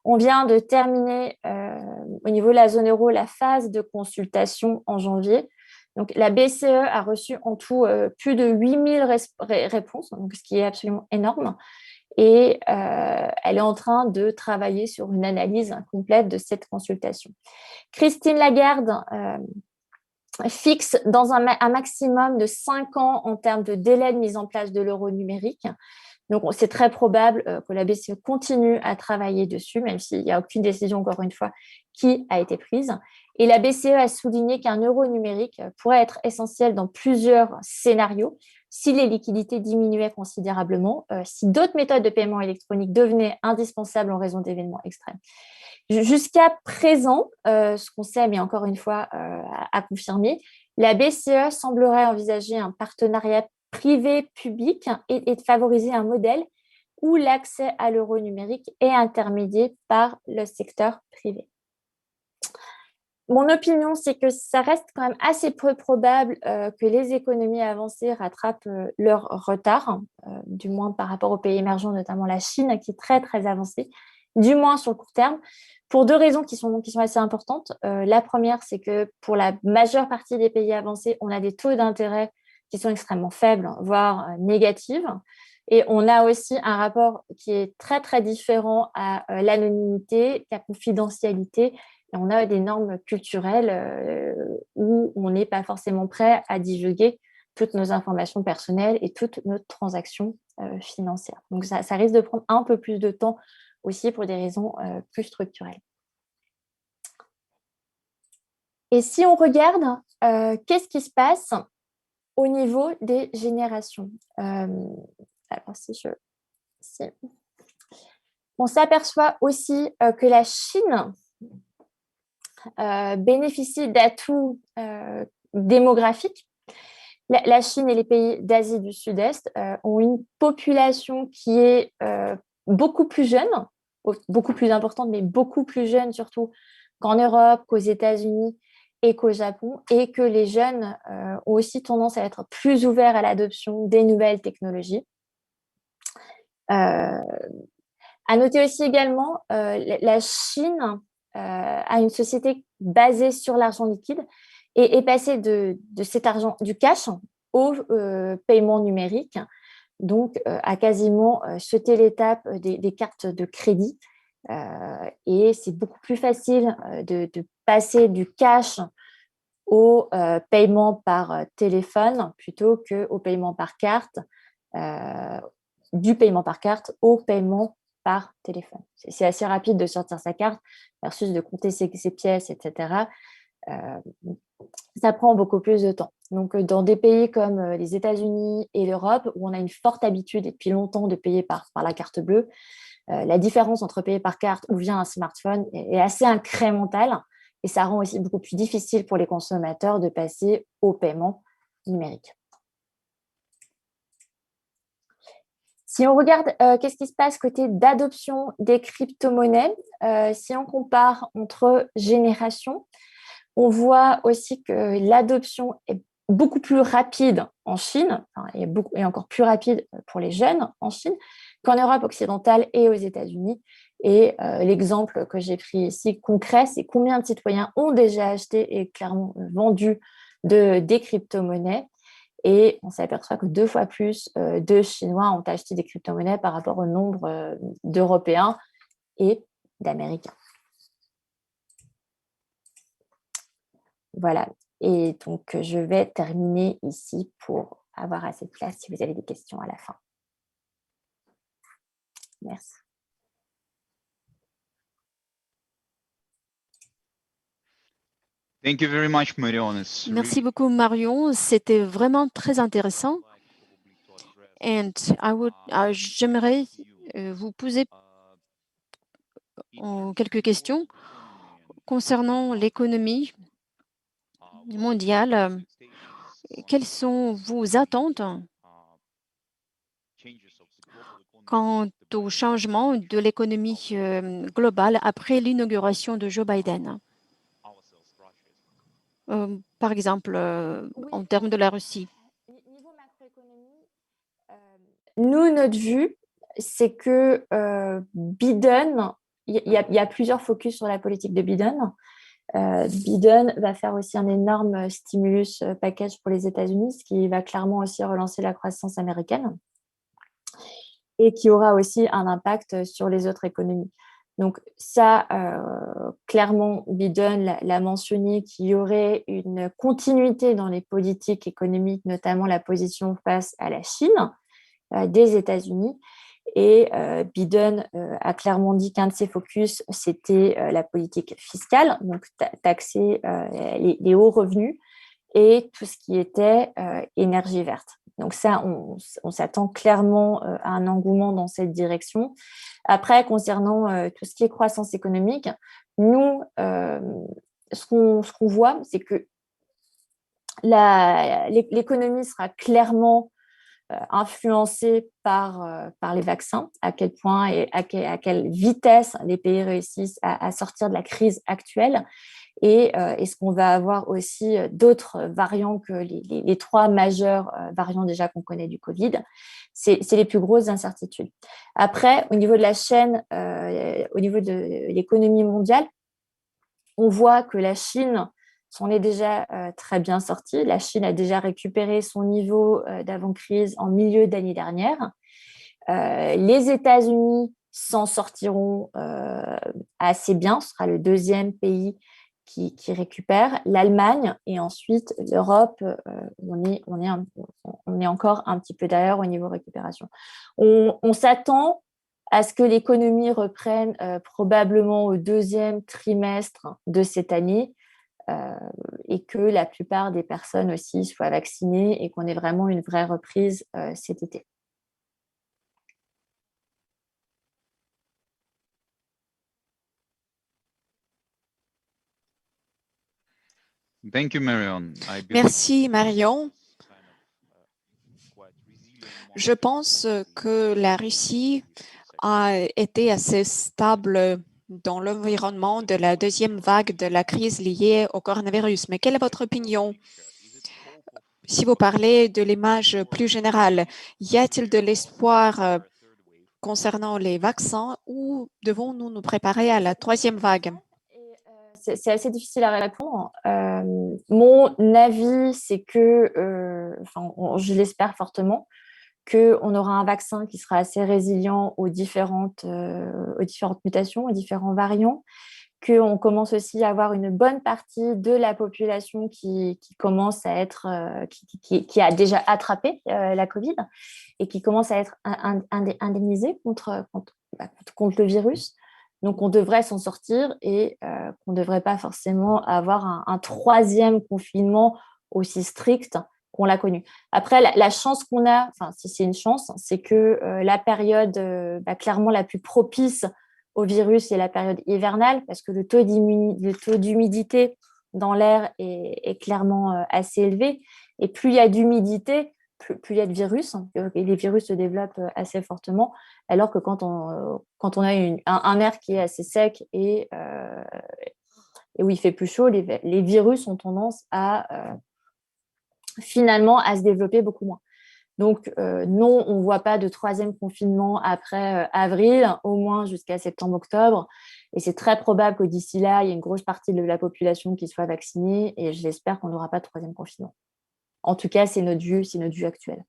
On vient de terminer au niveau de la zone euro la phase de consultation en janvier. Donc, la BCE a reçu en tout plus de 8000 réponses, donc, ce qui est absolument énorme. Et elle est en train de travailler sur une analyse complète de cette consultation. Christine Lagarde fixe dans un maximum de 5 ans en termes de délai de mise en place de l'euro numérique. Donc, c'est très probable que la BCE continue à travailler dessus, même s'il n'y a aucune décision, encore une fois, qui a été prise. Et la BCE a souligné qu'un euro numérique pourrait être essentiel dans plusieurs scénarios si les liquidités diminuaient considérablement, si d'autres méthodes de paiement électronique devenaient indispensables en raison d'événements extrêmes. Jusqu'à présent, ce qu'on sait, mais encore une fois à confirmer, la BCE semblerait envisager un partenariat privé-public et de favoriser un modèle où l'accès à l'euro numérique est intermédié par le secteur privé. Mon opinion, c'est que ça reste quand même assez peu probable que les économies avancées rattrapent leur retard, du moins par rapport aux pays émergents, notamment la Chine, qui est très, très avancée, du moins sur le court terme, pour 2 raisons qui sont assez importantes. La première, c'est que pour la majeure partie des pays avancés, on a des taux d'intérêt qui sont extrêmement faibles, voire négatifs. Et on a aussi un rapport qui est très, très différent à l'anonymité, la confidentialité. Et on a des normes culturelles où on n'est pas forcément prêt à divulguer toutes nos informations personnelles et toutes nos transactions financières. Donc, ça risque de prendre un peu plus de temps aussi pour des raisons plus structurelles. Et si on regarde, qu'est-ce qui se passe au niveau des générations? Alors, on s'aperçoit aussi que la Chine bénéficie d'atouts démographiques. La Chine et les pays d'Asie du Sud-Est ont une population qui est beaucoup plus jeune, beaucoup plus importante, mais beaucoup plus jeune surtout qu'en Europe, qu'aux États-Unis et qu'au Japon, et que les jeunes ont aussi tendance à être plus ouverts à l'adoption des nouvelles technologies. À noter aussi également, la Chine a une société basée sur l'argent liquide et est passée de cet argent, du cash, au paiement numérique, donc a quasiment sauté l'étape des cartes de crédit. Et c'est beaucoup plus facile de passer du cash au paiement par téléphone plutôt qu'au paiement par carte, du paiement par carte au paiement par téléphone. C'est assez rapide de sortir sa carte versus de compter ses pièces, etc. Ça prend beaucoup plus de temps. Donc, dans des pays comme les États-Unis et l'Europe, où on a une forte habitude depuis longtemps de payer par la carte bleue, la différence entre payer par carte ou via un smartphone est assez incrémentale et ça rend aussi beaucoup plus difficile pour les consommateurs de passer au paiement numérique. Si on regarde qu'est-ce qui se passe côté d'adoption des crypto-monnaies, si on compare entre générations, on voit aussi que l'adoption est beaucoup plus rapide en Chine, et encore plus rapide pour les jeunes en Chine, qu'en Europe occidentale et aux États-Unis. Et l'exemple que j'ai pris ici concret, c'est combien de citoyens ont déjà acheté et clairement vendu des crypto-monnaies. Et on s'aperçoit que 2 fois plus de Chinois ont acheté des crypto-monnaies par rapport au nombre d'Européens et d'Américains. Voilà. Et donc, je vais terminer ici pour avoir assez de place si vous avez des questions à la fin. Merci. Thank you very much, Marion. Merci beaucoup, Marion. C'était vraiment très intéressant. And j'aimerais vous poser quelques questions concernant l'économie mondiale. Quelles sont vos attentes quant au changement de l'économie globale après l'inauguration de Joe Biden? Par exemple, en termes de la Russie. Niveau macroéconomie, nous, notre vue, c'est que Biden, il y a plusieurs focus sur la politique de Biden. Biden va faire aussi un énorme stimulus package pour les États-Unis, ce qui va clairement aussi relancer la croissance américaine et qui aura aussi un impact sur les autres économies. Donc ça, clairement, Biden l'a mentionné qu'il y aurait une continuité dans les politiques économiques, notamment la position face à la Chine des États-Unis. Et Biden a clairement dit qu'un de ses focus, c'était la politique fiscale, donc taxer les hauts revenus et tout ce qui était énergie verte. Donc ça, on s'attend clairement à un engouement dans cette direction. Après, concernant tout ce qui est croissance économique, nous, ce qu'on voit, c'est que l'économie sera clairement influencée par les vaccins, à quel point et à quelle vitesse les pays réussissent à sortir de la crise actuelle. Et est-ce qu'on va avoir aussi d'autres variants que les 3 majeurs variants déjà qu'on connaît du Covid? C'est les plus grosses incertitudes. Après, au niveau de la chaîne, au niveau de l'économie mondiale, on voit que la Chine s'en est déjà très bien sortie. La Chine a déjà récupéré son niveau d'avant-crise en milieu d'année dernière. Les États-Unis s'en sortiront assez bien. Ce sera le 2e pays qui récupère. L'Allemagne et ensuite l'Europe, on est encore un petit peu derrière au niveau récupération. On s'attend à ce que l'économie reprenne probablement au 2e trimestre de cette année et que la plupart des personnes aussi soient vaccinées et qu'on ait vraiment une vraie reprise cet été. Thank you, Marion. Merci, Marion. Je pense que la Russie a été assez stable dans l'environnement de la 2e vague de la crise liée au coronavirus. Mais quelle est votre opinion? Si vous parlez de l'image plus générale, y a-t-il de l'espoir concernant les vaccins ou devons-nous nous préparer à la 3e vague? C'est assez difficile à répondre. Mon avis, c'est que, je l'espère fortement, qu'on aura un vaccin qui sera assez résilient aux différentes mutations, aux différents variants, qu'on commence aussi à avoir une bonne partie de la population qui commence à être, qui a déjà attrapé la Covid et qui commence à être indemnisée contre le virus. Donc, on devrait s'en sortir et qu'on ne devrait pas forcément avoir un 3e confinement aussi strict qu'on l'a connu. Après, la chance qu'on a, enfin, si c'est une chance, c'est que la période clairement la plus propice au virus, c'est la période hivernale parce que le taux d'humidité dans l'air est clairement assez élevé. Et plus il y a d'humidité, plus il y a de virus, et les virus se développent assez fortement, alors que quand on a un air qui est assez sec et où il fait plus chaud, les virus ont tendance à finalement à se développer beaucoup moins. Donc non, on ne voit pas de 3e confinement après avril, au moins jusqu'à septembre-octobre. Et c'est très probable que d'ici là, il y ait une grosse partie de la population qui soit vaccinée et j'espère qu'on n'aura pas de 3e confinement. En tout cas, c'est notre vue actuelle.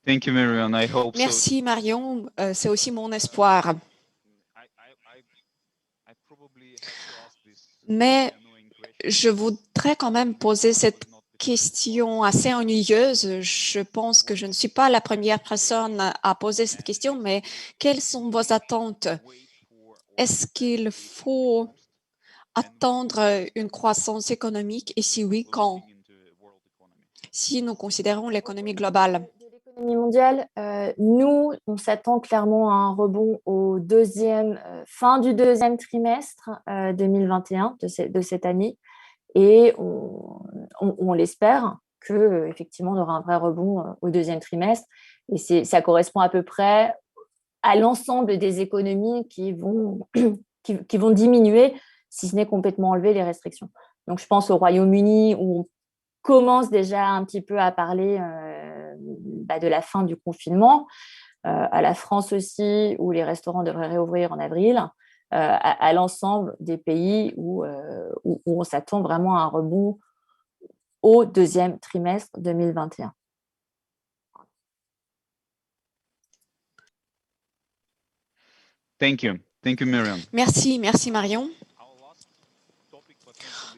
Thank you, Marion. I hope so. Merci Marion, c'est aussi mon espoir. Mais je voudrais quand même poser cette question assez ennuyeuse. Je pense que je ne suis pas la première personne à poser cette question, mais quelles sont vos attentes? Est-ce qu'il faut attendre une croissance économique et si oui, quand? Si nous considérons l'économie globale. De l'économie mondiale, nous, on s'attend clairement à un rebond au fin du deuxième trimestre 2021 de cette année. Et on l'espère qu'effectivement, on aura un vrai rebond au deuxième trimestre. Et ça correspond à peu près à l'ensemble des économies qui vont diminuer, si ce n'est complètement enlever les restrictions. Donc, je pense au Royaume-Uni où on commence déjà un petit peu à parler de la fin du confinement, à la France aussi, où les restaurants devraient réouvrir en avril, à l'ensemble des pays où on s'attend vraiment à un rebond au deuxième trimestre 2021. Thank you, Marion. Merci Marion.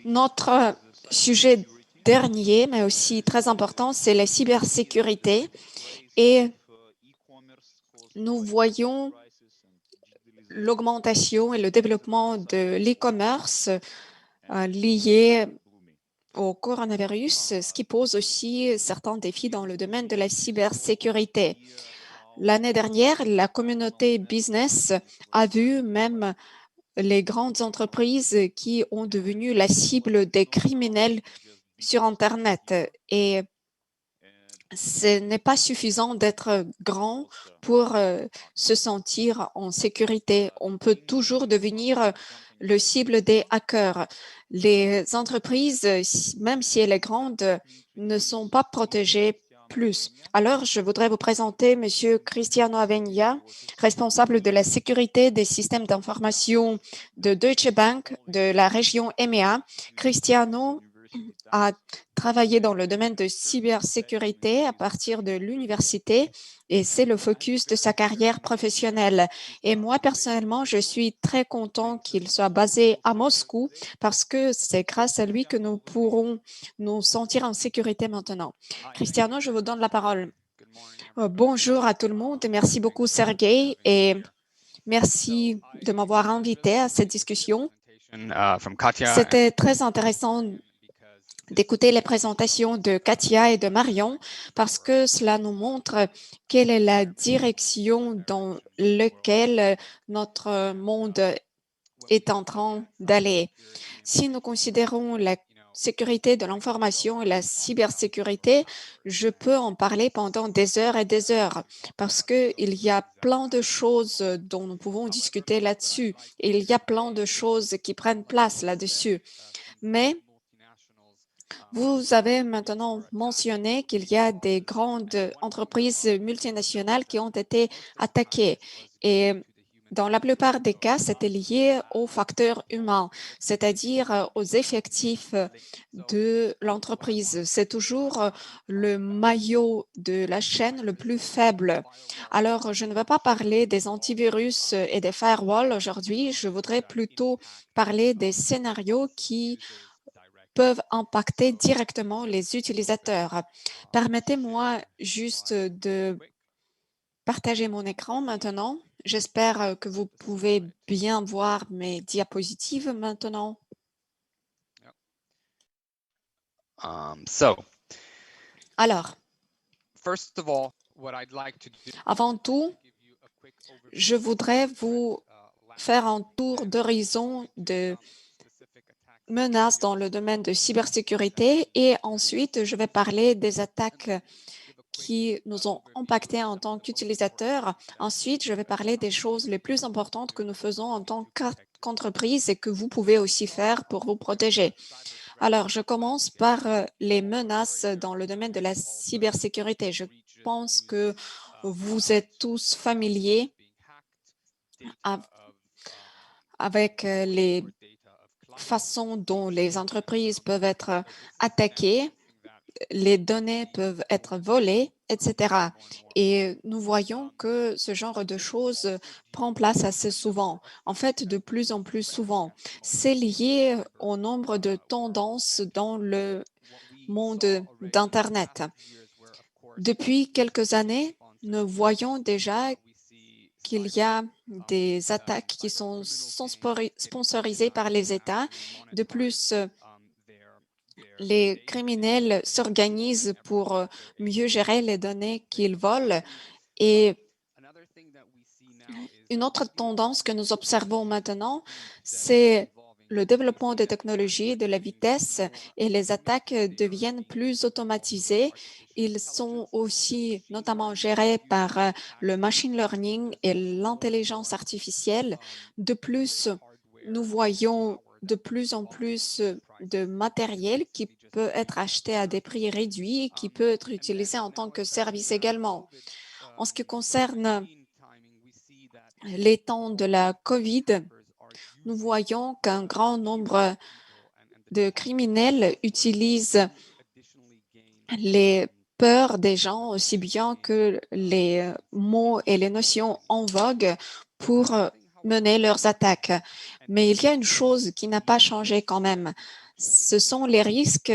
Notre sujet dernier, mais aussi très important, c'est la cybersécurité. Et nous voyons l'augmentation et le développement de l'e-commerce lié au coronavirus, ce qui pose aussi certains défis dans le domaine de la cybersécurité. L'année dernière, la communauté business a vu même les grandes entreprises qui ont devenu la cible des criminels sur Internet. Et ce n'est pas suffisant d'être grand pour se sentir en sécurité. On peut toujours devenir le cible des hackers. Les entreprises, même si elles sont grandes, ne sont pas protégées plus. Alors, je voudrais vous présenter M. Cristiano Avenia, responsable de la sécurité des systèmes d'information de Deutsche Bank de la région EMEA. Cristiano a travaillé dans le domaine de cybersécurité à partir de l'université et c'est le focus de sa carrière professionnelle. Et moi, personnellement, je suis très content qu'il soit basé à Moscou parce que c'est grâce à lui que nous pourrons nous sentir en sécurité maintenant. Cristiano, je vous donne la parole. Bonjour à tout le monde et merci beaucoup, Sergei, et merci de m'avoir invité à cette discussion. C'était très intéressant d'écouter les présentations de Katia et de Marion parce que cela nous montre quelle est la direction dans laquelle notre monde est en train d'aller. Si nous considérons la sécurité de l'information et la cybersécurité, je peux en parler pendant des heures et des heures parce qu'il y a plein de choses dont nous pouvons discuter là-dessus et il y a plein de choses qui prennent place là-dessus. Mais vous avez maintenant mentionné qu'il y a des grandes entreprises multinationales qui ont été attaquées et dans la plupart des cas, c'était lié aux facteurs humains, c'est-à-dire aux effectifs de l'entreprise. C'est toujours le maillot de la chaîne le plus faible. Alors, je ne vais pas parler des antivirus et des firewalls aujourd'hui. Je voudrais plutôt parler des scénarios qui peuvent impacter directement les utilisateurs. Permettez-moi juste de partager mon écran maintenant. J'espère que vous pouvez bien voir mes diapositives maintenant. Alors, avant tout, je voudrais vous faire un tour d'horizon de menaces dans le domaine de cybersécurité et ensuite, je vais parler des attaques qui nous ont impactés en tant qu'utilisateurs. Ensuite, je vais parler des choses les plus importantes que nous faisons en tant qu'entreprise et que vous pouvez aussi faire pour vous protéger. Alors, je commence par les menaces dans le domaine de la cybersécurité. Je pense que vous êtes tous familiers avec les façon dont les entreprises peuvent être attaquées, les données peuvent être volées, etc. Et nous voyons que ce genre de choses prend place assez souvent, en fait de plus en plus souvent. C'est lié au nombre de tendances dans le monde d'Internet. Depuis quelques années, nous voyons déjà qu'il y a des attaques qui sont sponsorisées par les États. De plus, les criminels s'organisent pour mieux gérer les données qu'ils volent. Et une autre tendance que nous observons maintenant, c'est le développement des technologies, de la vitesse, et les attaques deviennent plus automatisées. Ils sont aussi notamment gérés par le machine learning et l'intelligence artificielle. De plus, nous voyons de plus en plus de matériel qui peut être acheté à des prix réduits et qui peut être utilisé en tant que service également. En ce qui concerne les temps de la COVID, nous voyons qu'un grand nombre de criminels utilisent les peurs des gens aussi bien que les mots et les notions en vogue pour mener leurs attaques. Mais il y a une chose qui n'a pas changé quand même. Ce sont les risques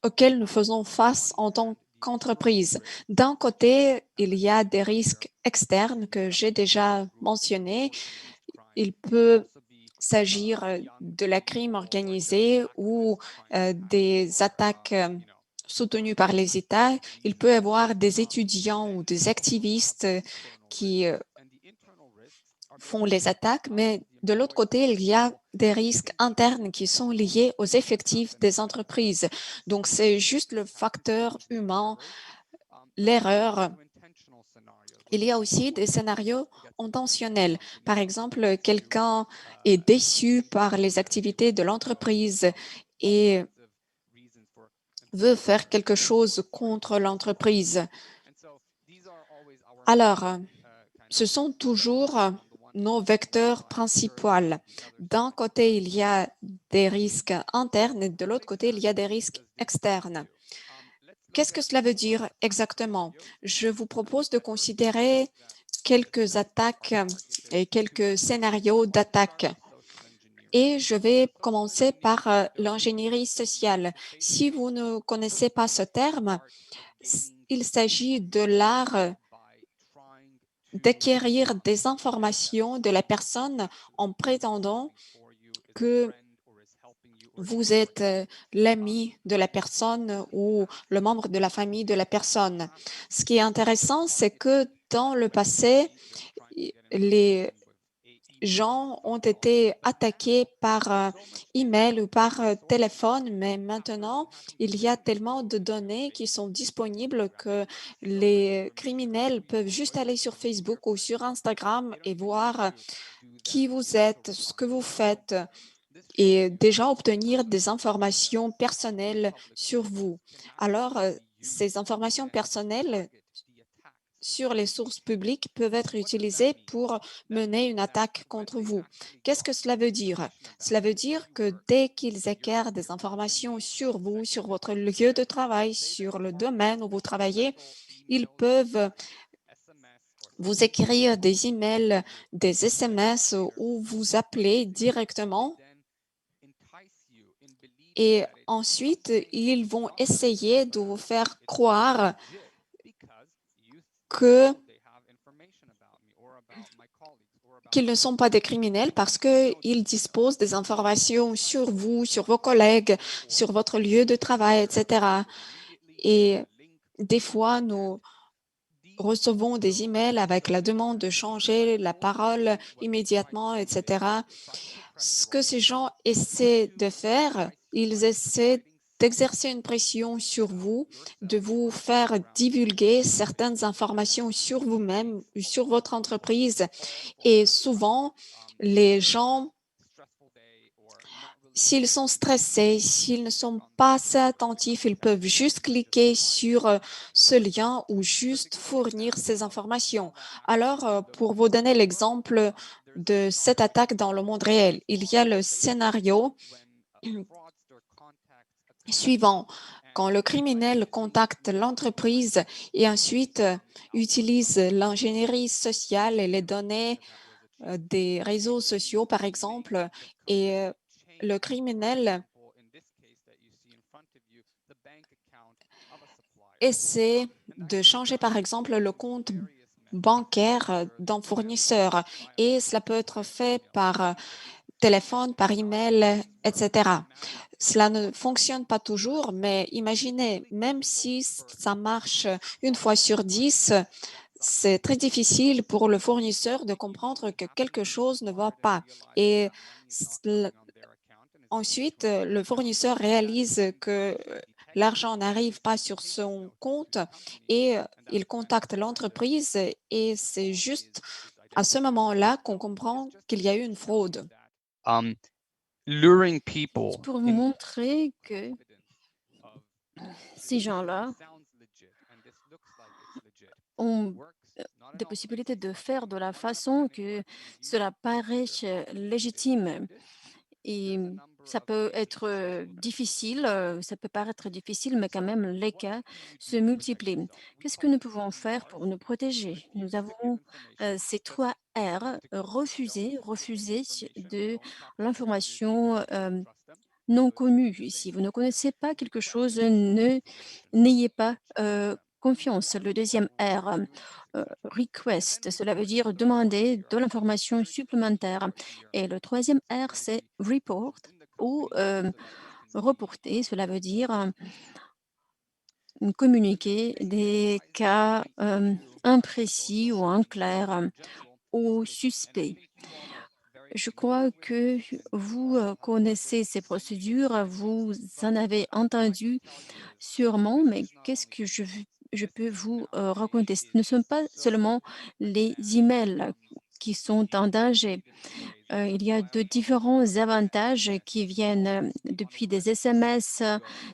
auxquels nous faisons face en tant qu'entreprise. D'un côté, il y a des risques externes que j'ai déjà mentionnés. Il peut s'agir de la crime organisée ou des attaques soutenues par les États. Il peut y avoir des étudiants ou des activistes qui font les attaques, mais de l'autre côté, il y a des risques internes qui sont liés aux effectifs des entreprises. Donc, c'est juste le facteur humain, l'erreur. Il y a aussi des scénarios intentionnels. Par exemple, quelqu'un est déçu par les activités de l'entreprise et veut faire quelque chose contre l'entreprise. Alors, ce sont toujours nos vecteurs principaux. D'un côté, il y a des risques internes et de l'autre côté, il y a des risques externes. Qu'est-ce que cela veut dire exactement? Je vous propose de considérer quelques attaques et quelques scénarios d'attaque. Et je vais commencer par l'ingénierie sociale. Si vous ne connaissez pas ce terme, il s'agit de l'art d'acquérir des informations de la personne en prétendant que vous êtes l'ami de la personne ou le membre de la famille de la personne. Ce qui est intéressant, c'est que dans le passé, les gens ont été attaqués par email ou par téléphone, mais maintenant, il y a tellement de données qui sont disponibles que les criminels peuvent juste aller sur Facebook ou sur Instagram et voir qui vous êtes, ce que vous faites et déjà obtenir des informations personnelles sur vous. Alors, ces informations personnelles sur les sources publiques peuvent être utilisées pour mener une attaque contre vous. Qu'est-ce que cela veut dire? Cela veut dire que dès qu'ils acquièrent des informations sur vous, sur votre lieu de travail, sur le domaine où vous travaillez, ils peuvent vous écrire des emails, des SMS ou vous appeler directement. Et ensuite, ils vont essayer de vous faire croire qu'ils ne sont pas des criminels parce qu'ils disposent des informations sur vous, sur vos collègues, sur votre lieu de travail, etc. Et des fois, nous recevons des emails avec la demande de changer la parole immédiatement, etc. Ce que ces gens essaient de faire, ils essaient d'exercer une pression sur vous, de vous faire divulguer certaines informations sur vous-même, sur votre entreprise. Et souvent, les gens, s'ils sont stressés, s'ils ne sont pas assez attentifs, ils peuvent juste cliquer sur ce lien ou juste fournir ces informations. Alors, pour vous donner l'exemple de cette attaque dans le monde réel. Il y a le scénario suivant, quand le criminel contacte l'entreprise et ensuite utilise l'ingénierie sociale et les données des réseaux sociaux, par exemple, et le criminel essaie de changer, par exemple, le compte bancaire d'un fournisseur et cela peut être fait par téléphone, par email, etc. Cela ne fonctionne pas toujours, mais imaginez, même si ça marche une fois sur 10, c'est très difficile pour le fournisseur de comprendre que quelque chose ne va pas. Et ensuite, le fournisseur réalise que l'argent n'arrive pas sur son compte et il contacte l'entreprise et c'est juste à ce moment-là qu'on comprend qu'il y a eu une fraude. Luring people C'est pour montrer que ces gens-là ont des possibilités de faire de la façon que cela paraît légitime. Et ça peut être difficile, ça peut paraître difficile, mais quand même, les cas se multiplient. Qu'est-ce que nous pouvons faire pour nous protéger? Nous avons ces 3 R, refuser de l'information non connue. Si vous ne connaissez pas quelque chose, n'ayez pas confiance. Le deuxième R, request, cela veut dire demander de l'information supplémentaire. Et le troisième R, c'est report ou reporter, cela veut dire communiquer des cas imprécis ou inclairs aux suspects. Je crois que vous connaissez ces procédures, vous en avez entendu sûrement, mais qu'est-ce que je peux vous raconter? Ce ne sont pas seulement les emails qui sont en danger. Il y a de différents avantages qui viennent depuis des SMS,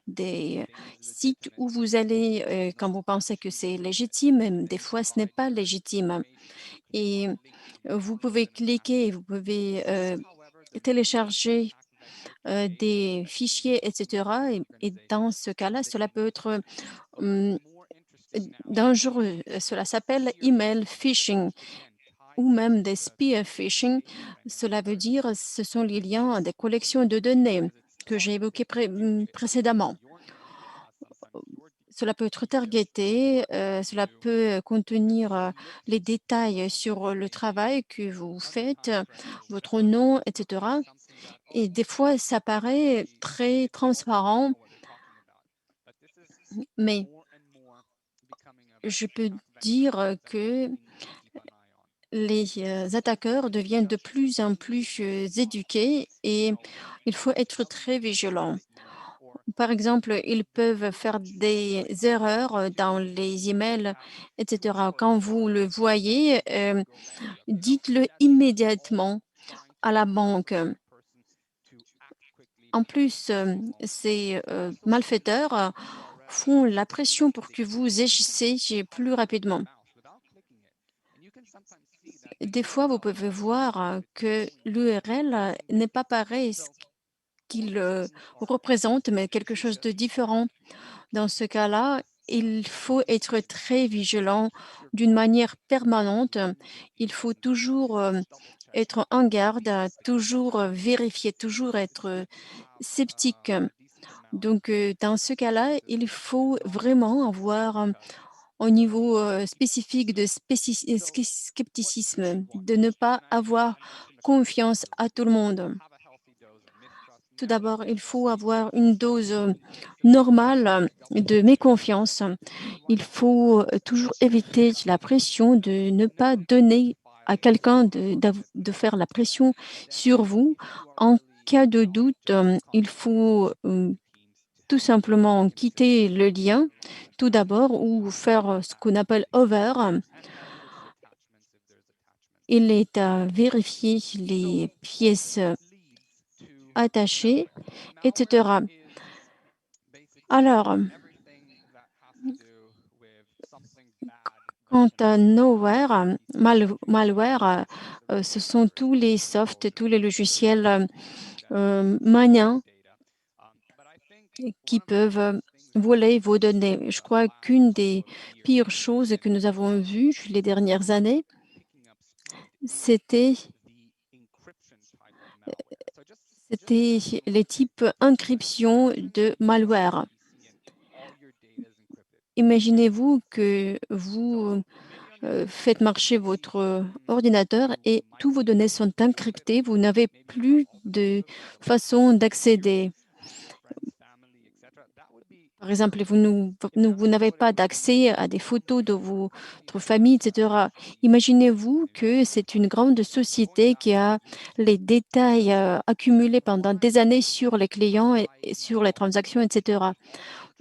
des sites où vous allez quand vous pensez que c'est légitime, même des fois ce n'est pas légitime. Et vous pouvez cliquer, vous pouvez télécharger des fichiers, etc. Et dans ce cas-là, cela peut être hum, dangereux. Cela s'appelle email phishing ou même des spear phishing. Cela veut dire ce sont les liens des collections de données que j'ai évoquées précédemment. Cela peut être targeté, cela peut contenir les détails sur le travail que vous faites, votre nom, etc. Et des fois, ça paraît très transparent, mais je peux dire que les attaqueurs deviennent de plus en plus éduqués et il faut être très vigilant. Par exemple, ils peuvent faire des erreurs dans les emails, etc. Quand vous le voyez, dites-le immédiatement à la banque. En plus, ces malfaiteurs font la pression pour que vous agissiez plus rapidement. Des fois, vous pouvez voir que l'URL n'est pas pareil ce qu'il représente, mais quelque chose de différent. Dans ce cas-là, il faut être très vigilant d'une manière permanente. Il faut toujours être en garde, toujours vérifier, toujours être sceptique. Donc, dans ce cas-là, il faut vraiment avoir au niveau spécifique de scepticisme, de ne pas avoir confiance à tout le monde. Tout d'abord, il faut avoir une dose normale de méconfiance. Il faut toujours éviter la pression de ne pas donner à quelqu'un de faire la pression sur vous. En cas de doute, il faut tout simplement quitter le lien tout d'abord ou faire ce qu'on appelle over. Il est à vérifier les pièces attachées, etc. Alors, Quant à malware, ce sont tous les softs, tous les logiciels maniants qui peuvent voler vos données. Je crois qu'une des pires choses que nous avons vues les dernières années, c'était c'était les types encryption de malware. Imaginez-vous que vous faites marcher votre ordinateur et tous vos données sont encryptées. Vous n'avez plus de façon d'accéder. Par exemple, vous n'avez pas d'accès à des photos de votre famille, etc. Imaginez-vous que c'est une grande société qui a les détails accumulés pendant des années sur les clients et sur les transactions, etc.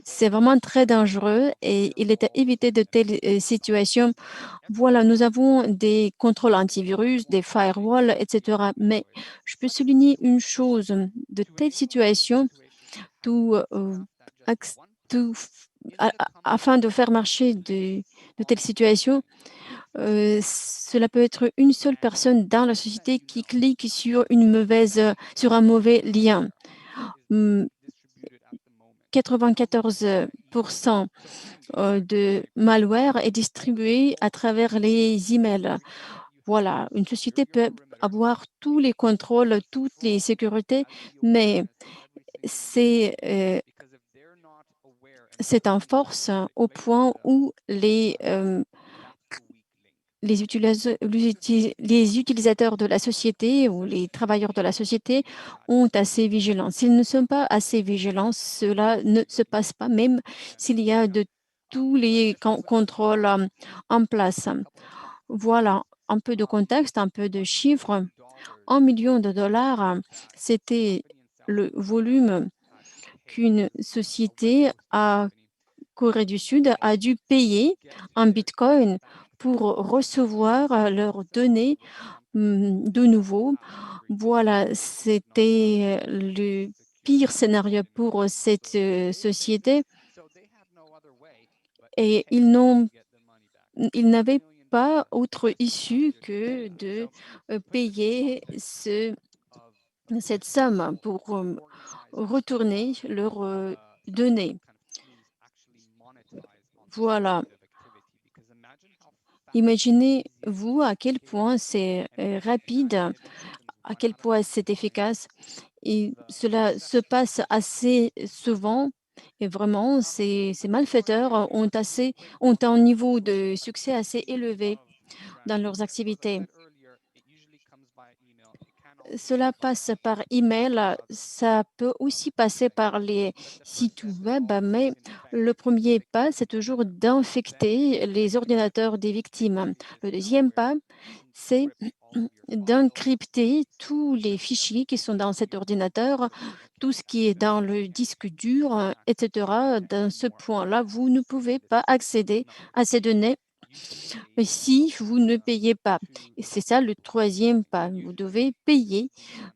C'est vraiment très dangereux et il est à éviter de telles situations. Voilà, nous avons des contrôles antivirus, des firewalls, etc. Mais je peux souligner une chose, de telles situations, tout, ax- tout f- afin de faire marcher de telles situations, cela peut être une seule personne dans la société qui clique sur un mauvais lien. Hum, 94% de malware est distribué à travers les emails. Voilà, une société peut avoir tous les contrôles, toutes les sécurités, mais c'est c'est en force au point où les utilisateurs de la société ou les travailleurs de la société ont assez vigilance. S'ils ne sont pas assez vigilants, cela ne se passe pas, même s'il y a de tous les contrôles en place. Voilà un peu de contexte, un peu de chiffres. 1 million de dollars, c'était le volume qu'une société à Corée du Sud a dû payer en bitcoin pour recevoir leurs données de nouveau. Voilà, c'était le pire scénario pour cette société et ils n'avaient pas autre issue que de payer cette somme pour retourner leurs données. Voilà. Imaginez-vous à quel point c'est rapide, à quel point c'est efficace et cela se passe assez souvent et vraiment ces malfaiteurs ont un niveau de succès assez élevé dans leurs activités. Cela passe par email, ça peut aussi passer par les sites web, mais le premier pas, c'est toujours d'infecter les ordinateurs des victimes. Le deuxième pas, c'est d'encrypter tous les fichiers qui sont dans cet ordinateur, tout ce qui est dans le disque dur, etc. Dans ce point-là, vous ne pouvez pas accéder à ces données si vous ne payez pas. Et c'est ça le troisième pas. Vous devez payer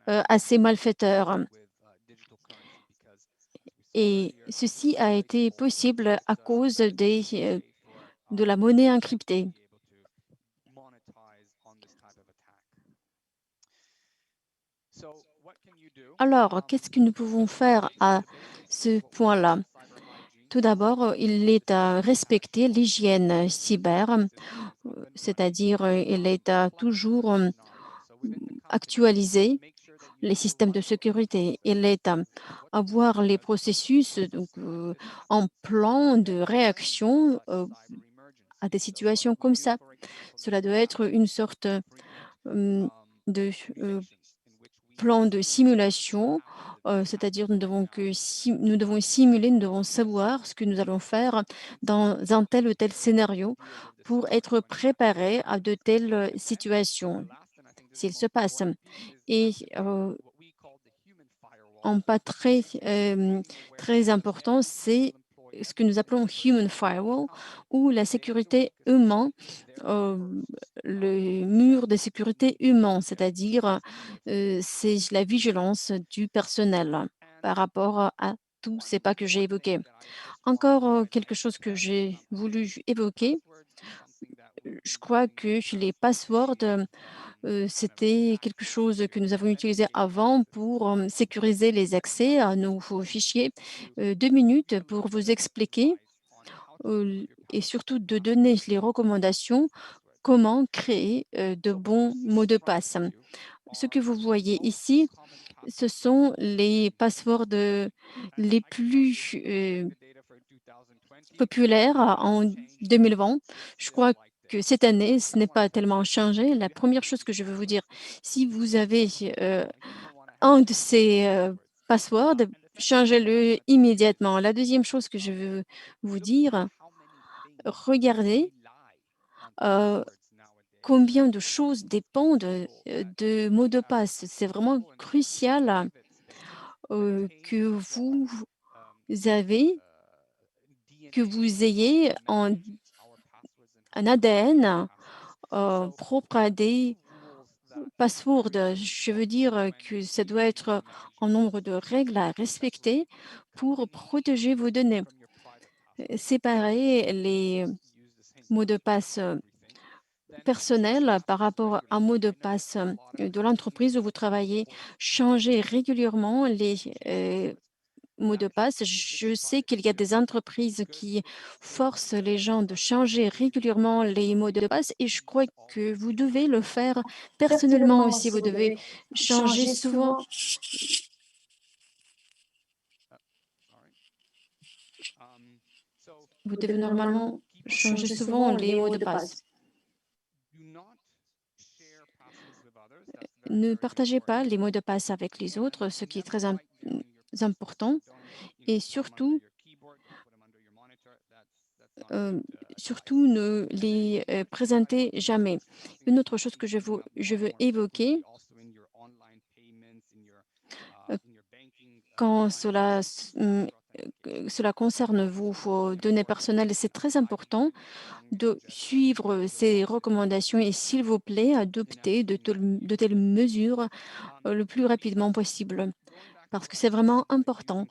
à ces malfaiteurs. Et ceci a été possible à cause de la monnaie encryptée. Alors, qu'est-ce que nous pouvons faire à ce point-là? Tout d'abord, il est à respecter l'hygiène cyber, c'est-à-dire il est à toujours actualiser les systèmes de sécurité. Il est à avoir les processus donc, en plan de réaction à des situations comme ça. Cela doit être une sorte de plan de simulation, c'est-à-dire nous devons simuler, nous devons savoir ce que nous allons faire dans un tel ou tel scénario pour être préparés à de telles situations, s'il se passe. Et un pas très important, c'est ce que nous appelons human firewall ou la sécurité humaine, heu, le mur de sécurité humain, c'est-à-dire, c'est la vigilance du personnel par rapport à tous ces pas que j'ai évoqués. Encore, quelque chose que j'ai voulu évoquer, Je crois que les passwords, c'était quelque chose que nous avons utilisé avant pour sécuriser les accès à nos fichiers. 2 minutes pour vous expliquer et surtout de donner les recommandations comment créer de bons mots de passe. Ce que vous voyez ici, ce sont les passwords les plus populaires en 2020. Je crois que cette année, ce n'est pas tellement changé. La première chose que je veux vous dire, si vous avez un de ces passwords, changez-le immédiatement. La deuxième chose que je veux vous dire, regardez combien de choses dépendent de mots de passe. C'est vraiment crucial que avez, que vous ayez un ADN propre à des passwords. Je veux dire que ça doit être un nombre de règles à respecter pour protéger vos données. Séparer les mots de passe personnels par rapport à un mot de passe de l'entreprise où vous travaillez. Changer régulièrement les mots de passe. Je sais qu'il y a des entreprises qui forcent les gens de changer régulièrement les mots de passe et je crois que vous devez le faire personnellement aussi. Vous devez changer souvent. Vous devez normalement changer souvent les mots de passe. Ne partagez pas les mots de passe avec les autres, ce qui est très important. Et surtout ne les présentez jamais. Une autre chose que je veux évoquer, quand cela concerne vos données personnelles, c'est très important de suivre ces recommandations et s'il vous plaît, adopter de telles mesures le plus rapidement possible parce que c'est vraiment important.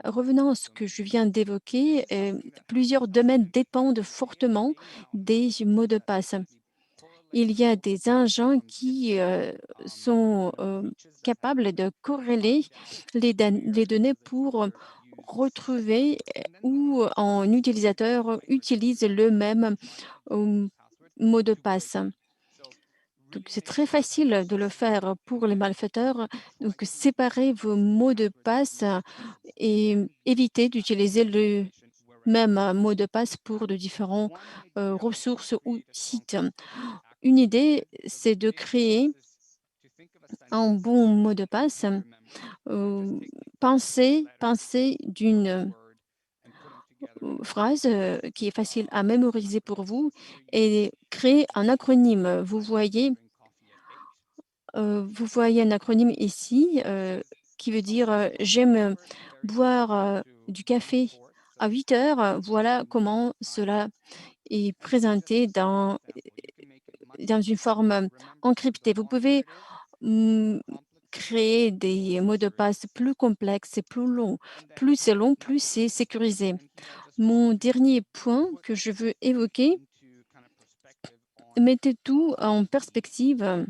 Revenant à ce que je viens d'évoquer, plusieurs domaines dépendent fortement des mots de passe. Il y a des agents qui sont capables de corréler les données pour retrouver où un utilisateur utilise le même euh, mot de passe. Donc, c'est très facile de le faire pour les malfaiteurs. Donc, séparez vos mots de passe et évitez d'utiliser le même mot de passe pour de différents ressources ou sites. Une idée, c'est de créer un bon mot de passe. Pensez d'une phrase qui est facile à mémoriser pour vous et créer un acronyme. Vous voyez un acronyme ici qui veut dire j'aime boire du café à 8 heures. Voilà comment cela est présenté dans une forme encryptée. Vous pouvez créer des mots de passe plus complexes et plus longs. Plus c'est long, plus c'est sécurisé. Mon dernier point que je veux évoquer, mettez tout en perspective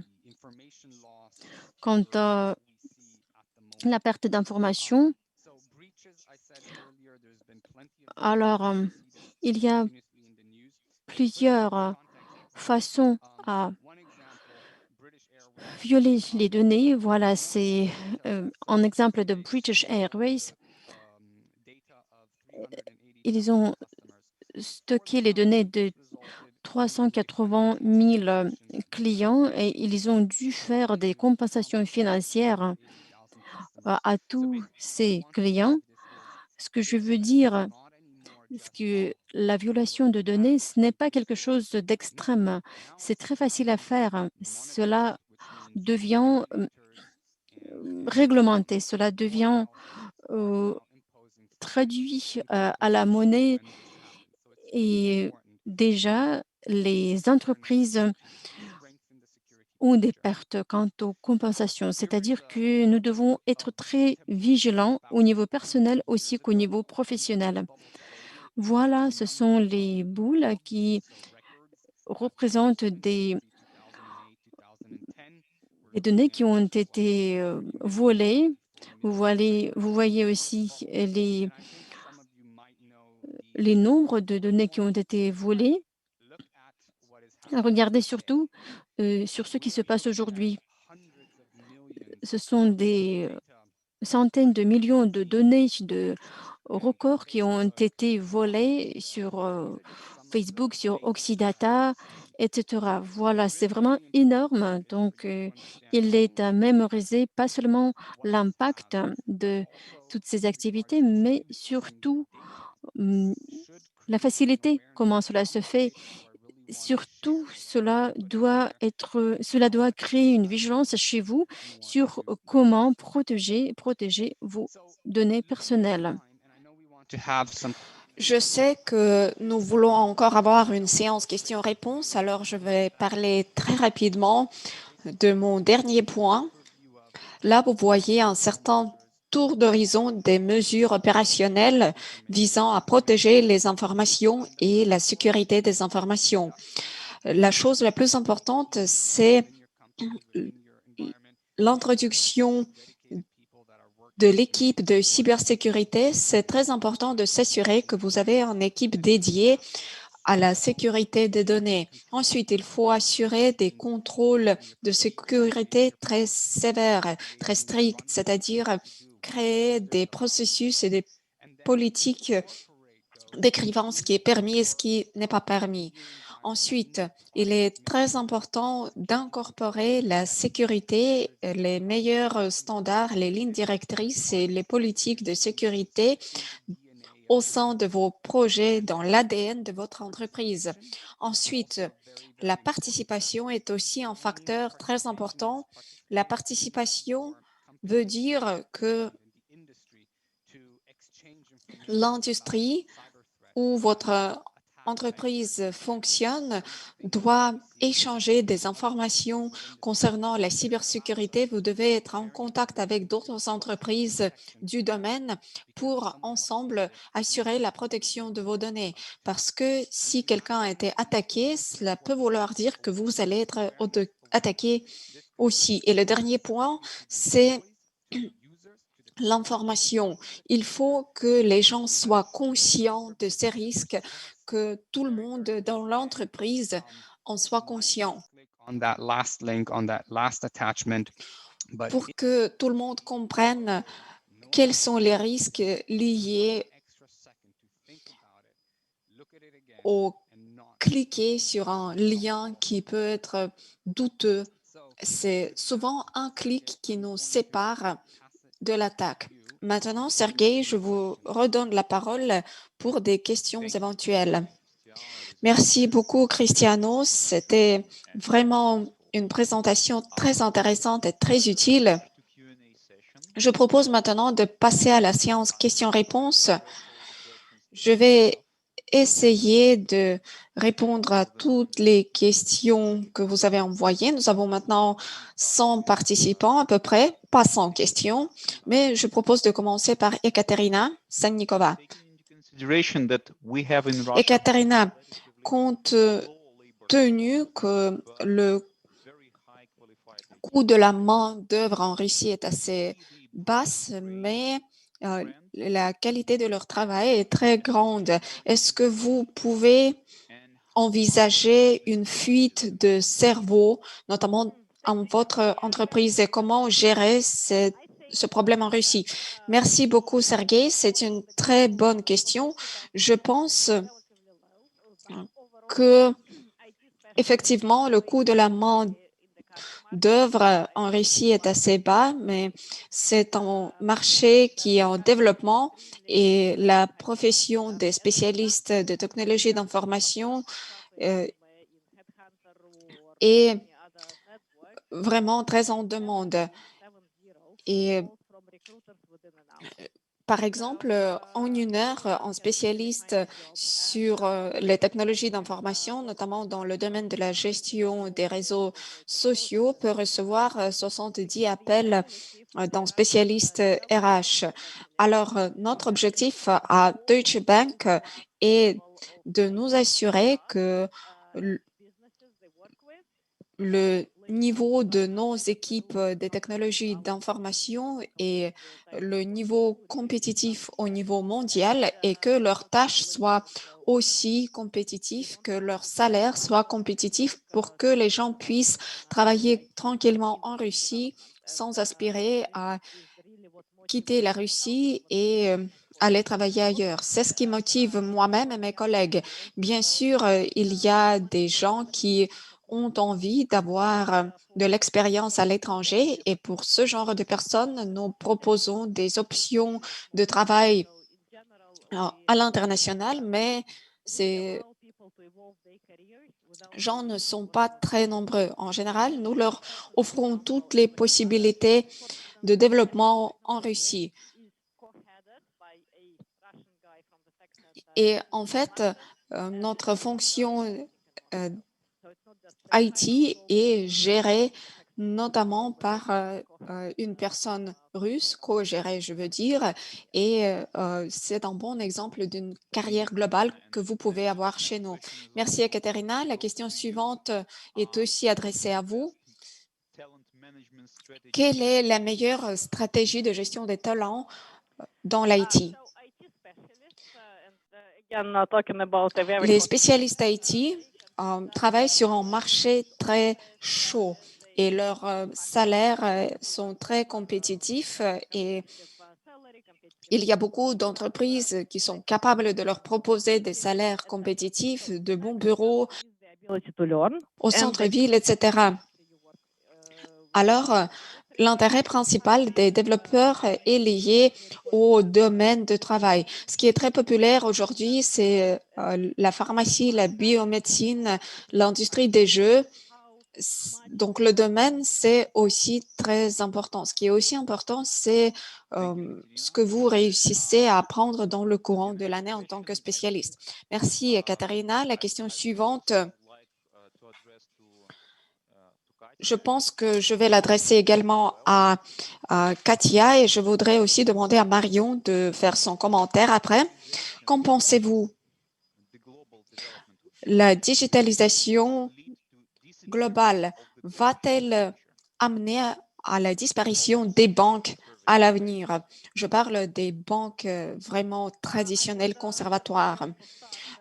quant à la perte d'informations. Alors, il y a plusieurs façons à violer les données. Voilà, c'est un exemple de British Airways. Ils ont stocké les données de 380 000 clients et ils ont dû faire des compensations financières à tous ces clients. Ce que je veux dire, c'est que la violation de données, ce n'est pas quelque chose d'extrême. C'est très facile à faire. Cela devient réglementé, cela devient traduit à la monnaie et déjà les entreprises ont des pertes quant aux compensations, c'est-à-dire que nous devons être très vigilants au niveau personnel aussi qu'au niveau professionnel. Voilà, ce sont les boules qui représente des données qui ont été volées. Vous voyez aussi les nombres de données qui ont été volées. Regardez surtout sur ce qui se passe aujourd'hui. Ce sont des centaines de millions de données de records qui ont été volés sur Facebook, sur Oxidata, etc. Voilà, c'est vraiment énorme. Donc, il est à mémoriser pas seulement l'impact de toutes ces activités, mais surtout la facilité, comment cela se fait. Surtout, cela doit créer une vigilance chez vous sur comment protéger vos données personnelles. Je sais que nous voulons encore avoir une séance questions-réponses, alors je vais parler très rapidement de mon dernier point. Là, vous voyez un certain tour d'horizon des mesures opérationnelles visant à protéger les informations et la sécurité des informations. La chose la plus importante, c'est l'introduction de l'équipe de cybersécurité. C'est très important de s'assurer que vous avez une équipe dédiée à la sécurité des données. Ensuite, il faut assurer des contrôles de sécurité très sévères, très stricts, c'est-à-dire créer des processus et des politiques décrivant ce qui est permis et ce qui n'est pas permis. Ensuite, il est très important d'incorporer la sécurité, les meilleurs standards, les lignes directrices et les politiques de sécurité au sein de vos projets, dans l'ADN de votre entreprise. Ensuite, la participation est aussi un facteur très important. La participation veut dire que l'industrie où votre entreprise fonctionne doit échanger des informations concernant la cybersécurité. Vous devez être en contact avec d'autres entreprises du domaine pour ensemble assurer la protection de vos données. Parce que si quelqu'un a été attaqué, cela peut vouloir dire que vous allez être attaqué aussi. Et le dernier point, c'est l'information. Il faut que les gens soient conscients de ces risques, que tout le monde dans l'entreprise en soit conscient. Pour que tout le monde comprenne quels sont les risques liés au cliquer sur un lien qui peut être douteux. C'est souvent un clic qui nous sépare de l'attaque. Maintenant, Sergei, je vous redonne la parole pour des questions éventuelles. Merci beaucoup, Cristiano. C'était vraiment une présentation très intéressante et très utile. Je propose maintenant de passer à la séance questions-réponses. Je vais essayer de répondre à toutes les questions que vous avez envoyées. Nous avons maintenant 100 participants à peu près, pas 100 questions, mais je propose de commencer par Ekaterina Sannikova. Ekaterina, compte tenu que le coût de la main-d'œuvre en Russie est assez basse, mais la qualité de leur travail est très grande. Est-ce que vous pouvez envisager une fuite de cerveau, notamment en votre entreprise, et comment gérer ce problème en Russie? Merci beaucoup, Sergei. C'est une très bonne question. Je pense que, effectivement, le coût de la main-d'œuvre en Russie est assez bas, mais c'est un marché qui est en développement et la profession des spécialistes de technologie d'information est vraiment très en demande. Et par exemple, en une heure, un spécialiste sur les technologies d'information, notamment dans le domaine de la gestion des réseaux sociaux, peut recevoir 70 appels d'un spécialiste RH. Alors, notre objectif à Deutsche Bank est de nous assurer que le niveau de nos équipes des technologies d'information et le niveau compétitif au niveau mondial et que leurs tâches soient aussi compétitives, que leur salaire soit compétitif pour que les gens puissent travailler tranquillement en Russie sans aspirer à quitter la Russie et aller travailler ailleurs. C'est ce qui motive moi-même et mes collègues. Bien sûr, il y a des gens qui ont envie d'avoir de l'expérience à l'étranger et pour ce genre de personnes, nous proposons des options de travail à l'international, mais ces gens ne sont pas très nombreux. En général, nous leur offrons toutes les possibilités de développement en Russie. Et en fait, notre fonction IT est gérée notamment par une personne russe, co-gérée, je veux dire, et c'est un bon exemple d'une carrière globale que vous pouvez avoir chez nous. Merci, Ekaterina. La question suivante est aussi adressée à vous. Quelle est la meilleure stratégie de gestion des talents dans l'IT? Les spécialistes IT travaillent sur un marché très chaud et leurs salaires sont très compétitifs et il y a beaucoup d'entreprises qui sont capables de leur proposer des salaires compétitifs, de bons bureaux au centre-ville, etc. Alors, l'intérêt principal des développeurs est lié au domaine de travail. Ce qui est très populaire aujourd'hui, c'est la pharmacie, la biomédecine, l'industrie des jeux. Donc, le domaine, c'est aussi très important. Ce qui est aussi important, c'est ce que vous réussissez à apprendre dans le courant de l'année en tant que spécialiste. Merci, Katharina. La question suivante. Je pense que je vais l'adresser également à Katia et je voudrais aussi demander à Marion de faire son commentaire après. Qu'en pensez-vous? La digitalisation globale va-t-elle amener à la disparition des banques à l'avenir? Je parle des banques vraiment traditionnelles, conservatoires.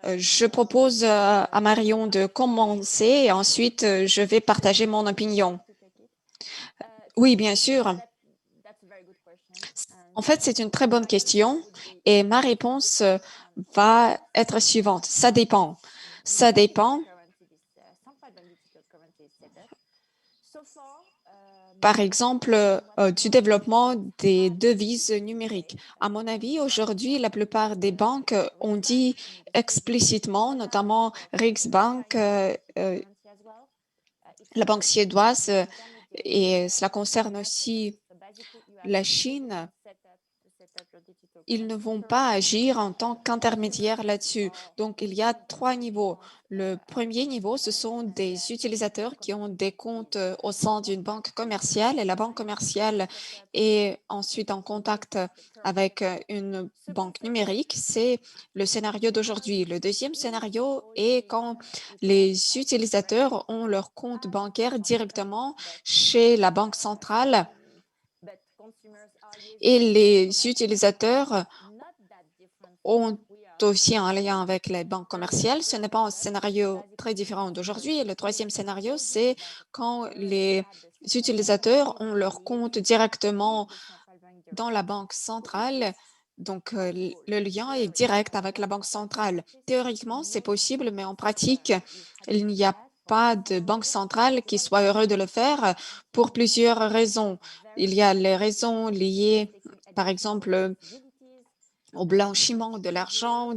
Je propose à Marion de commencer et ensuite je vais partager mon opinion. Oui, bien sûr. En fait, c'est une très bonne question et ma réponse va être suivante. Ça dépend. Ça dépend. Par exemple, du développement des devises numériques. À mon avis, aujourd'hui, la plupart des banques ont dit explicitement, notamment Riksbank, la banque suédoise, et cela concerne aussi la Chine, ils ne vont pas agir en tant qu'intermédiaire là-dessus. Donc, il y a 3 niveaux. Le premier niveau, ce sont des utilisateurs qui ont des comptes au sein d'une banque commerciale et la banque commerciale est ensuite en contact avec une banque numérique. C'est le scénario d'aujourd'hui. Le deuxième scénario est quand les utilisateurs ont leur compte bancaire directement chez la banque centrale et les utilisateurs ont aussi un lien avec les banques commerciales. Ce n'est pas un scénario très différent d'aujourd'hui. Et le troisième scénario, c'est quand les utilisateurs ont leur compte directement dans la banque centrale. Donc, le lien est direct avec la banque centrale. Théoriquement, c'est possible, mais en pratique, il n'y a pas de banque centrale qui soit heureuse de le faire pour plusieurs raisons. Il y a les raisons liées, par exemple, au blanchiment de l'argent,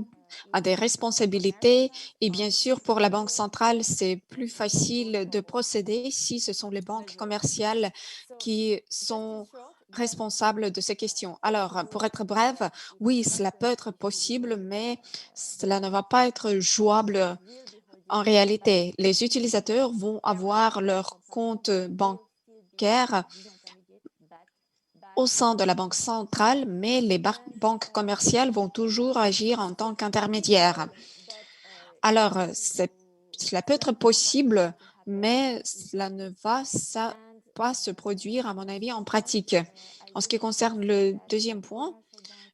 à des responsabilités. Et bien sûr, pour la Banque centrale, c'est plus facile de procéder si ce sont les banques commerciales qui sont responsables de ces questions. Alors, pour être brève, oui, cela peut être possible, mais cela ne va pas être jouable en réalité. Les utilisateurs vont avoir leur compte bancaire au sein de la banque centrale, mais les banques commerciales vont toujours agir en tant qu'intermédiaires. Alors, cela peut être possible mais cela ne va pas se produire, à mon avis, en pratique. En ce qui concerne le deuxième point,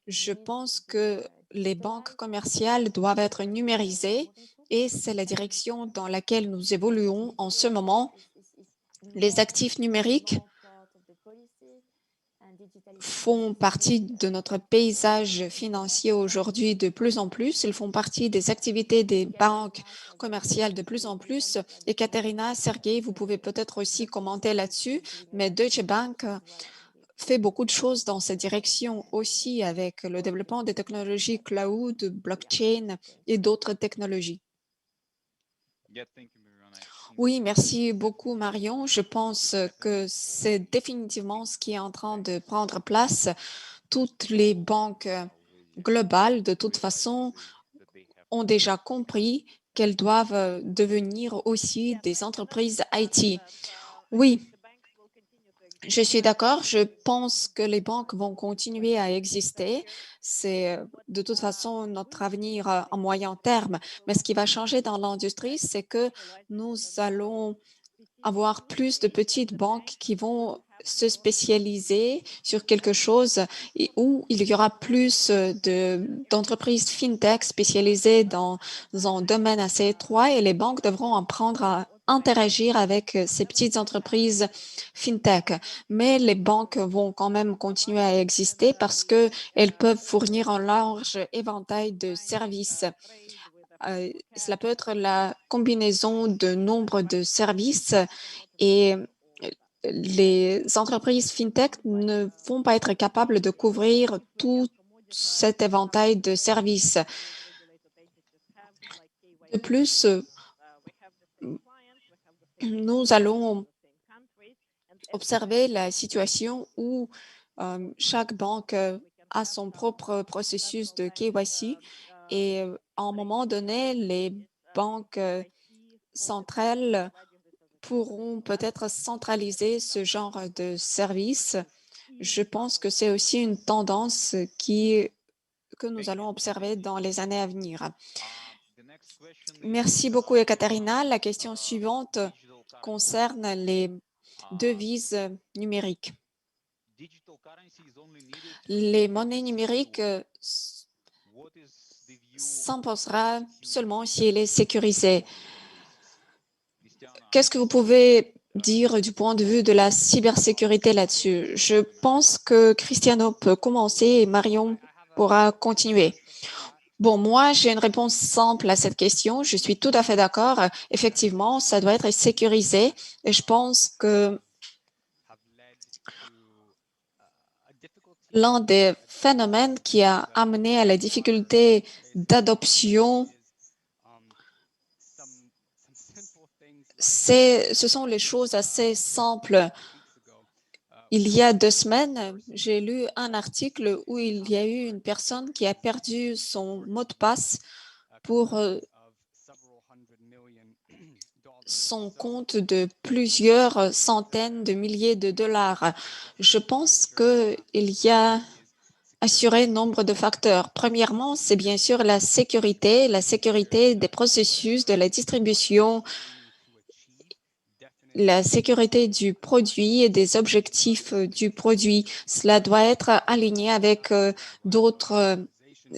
je pense que les banques commerciales doivent être numérisées et c'est la direction dans laquelle nous évoluons en ce moment. Les actifs numériques font partie de notre paysage financier aujourd'hui de plus en plus. Ils font partie des activités des banques commerciales de plus en plus. Et Katerina, Sergei, vous pouvez peut-être aussi commenter là-dessus, mais Deutsche Bank fait beaucoup de choses dans cette direction aussi avec le développement des technologies cloud, blockchain et d'autres technologies. Oui, merci beaucoup, Marion. Je pense que c'est définitivement ce qui est en train de prendre place. Toutes les banques globales, de toute façon, ont déjà compris qu'elles doivent devenir aussi des entreprises IT. Oui, je suis d'accord. Je pense que les banques vont continuer à exister. C'est de toute façon notre avenir à moyen terme. Mais ce qui va changer dans l'industrie, c'est que nous allons avoir plus de petites banques qui vont se spécialiser sur quelque chose et où il y aura plus d'entreprises fintech spécialisées dans un domaine assez étroit et les banques devront apprendre à interagir avec ces petites entreprises fintech. Mais les banques vont quand même continuer à exister parce qu'elles peuvent fournir un large éventail de services. Cela peut être la combinaison de nombre de services et les entreprises fintech ne vont pas être capables de couvrir tout cet éventail de services. De plus, nous allons observer la situation où chaque banque a son propre processus de KYC et à un moment donné, les banques centrales pourront peut-être centraliser ce genre de service. Je pense que c'est aussi une tendance que nous allons observer dans les années à venir. Merci beaucoup, Ekaterina. La question suivante concerne les devises numériques. Les monnaies numériques s'imposera seulement si elle est sécurisée. Qu'est-ce que vous pouvez dire du point de vue de la cybersécurité là-dessus? Je pense que Cristiano peut commencer et Marion pourra continuer. Bon, moi, j'ai une réponse simple à cette question. Je suis tout à fait d'accord. Effectivement, ça doit être sécurisé et je pense que l'un des phénomènes qui a amené à la difficulté d'adoption, ce sont les choses assez simples. Il y a 2 semaines, j'ai lu un article où il y a eu une personne qui a perdu son mot de passe pour son compte de plusieurs centaines de milliers de dollars. Je pense qu'il y a assuré nombre de facteurs. Premièrement, c'est bien sûr la sécurité des processus, de la distribution, la sécurité du produit et des objectifs du produit. Cela doit être aligné avec d'autres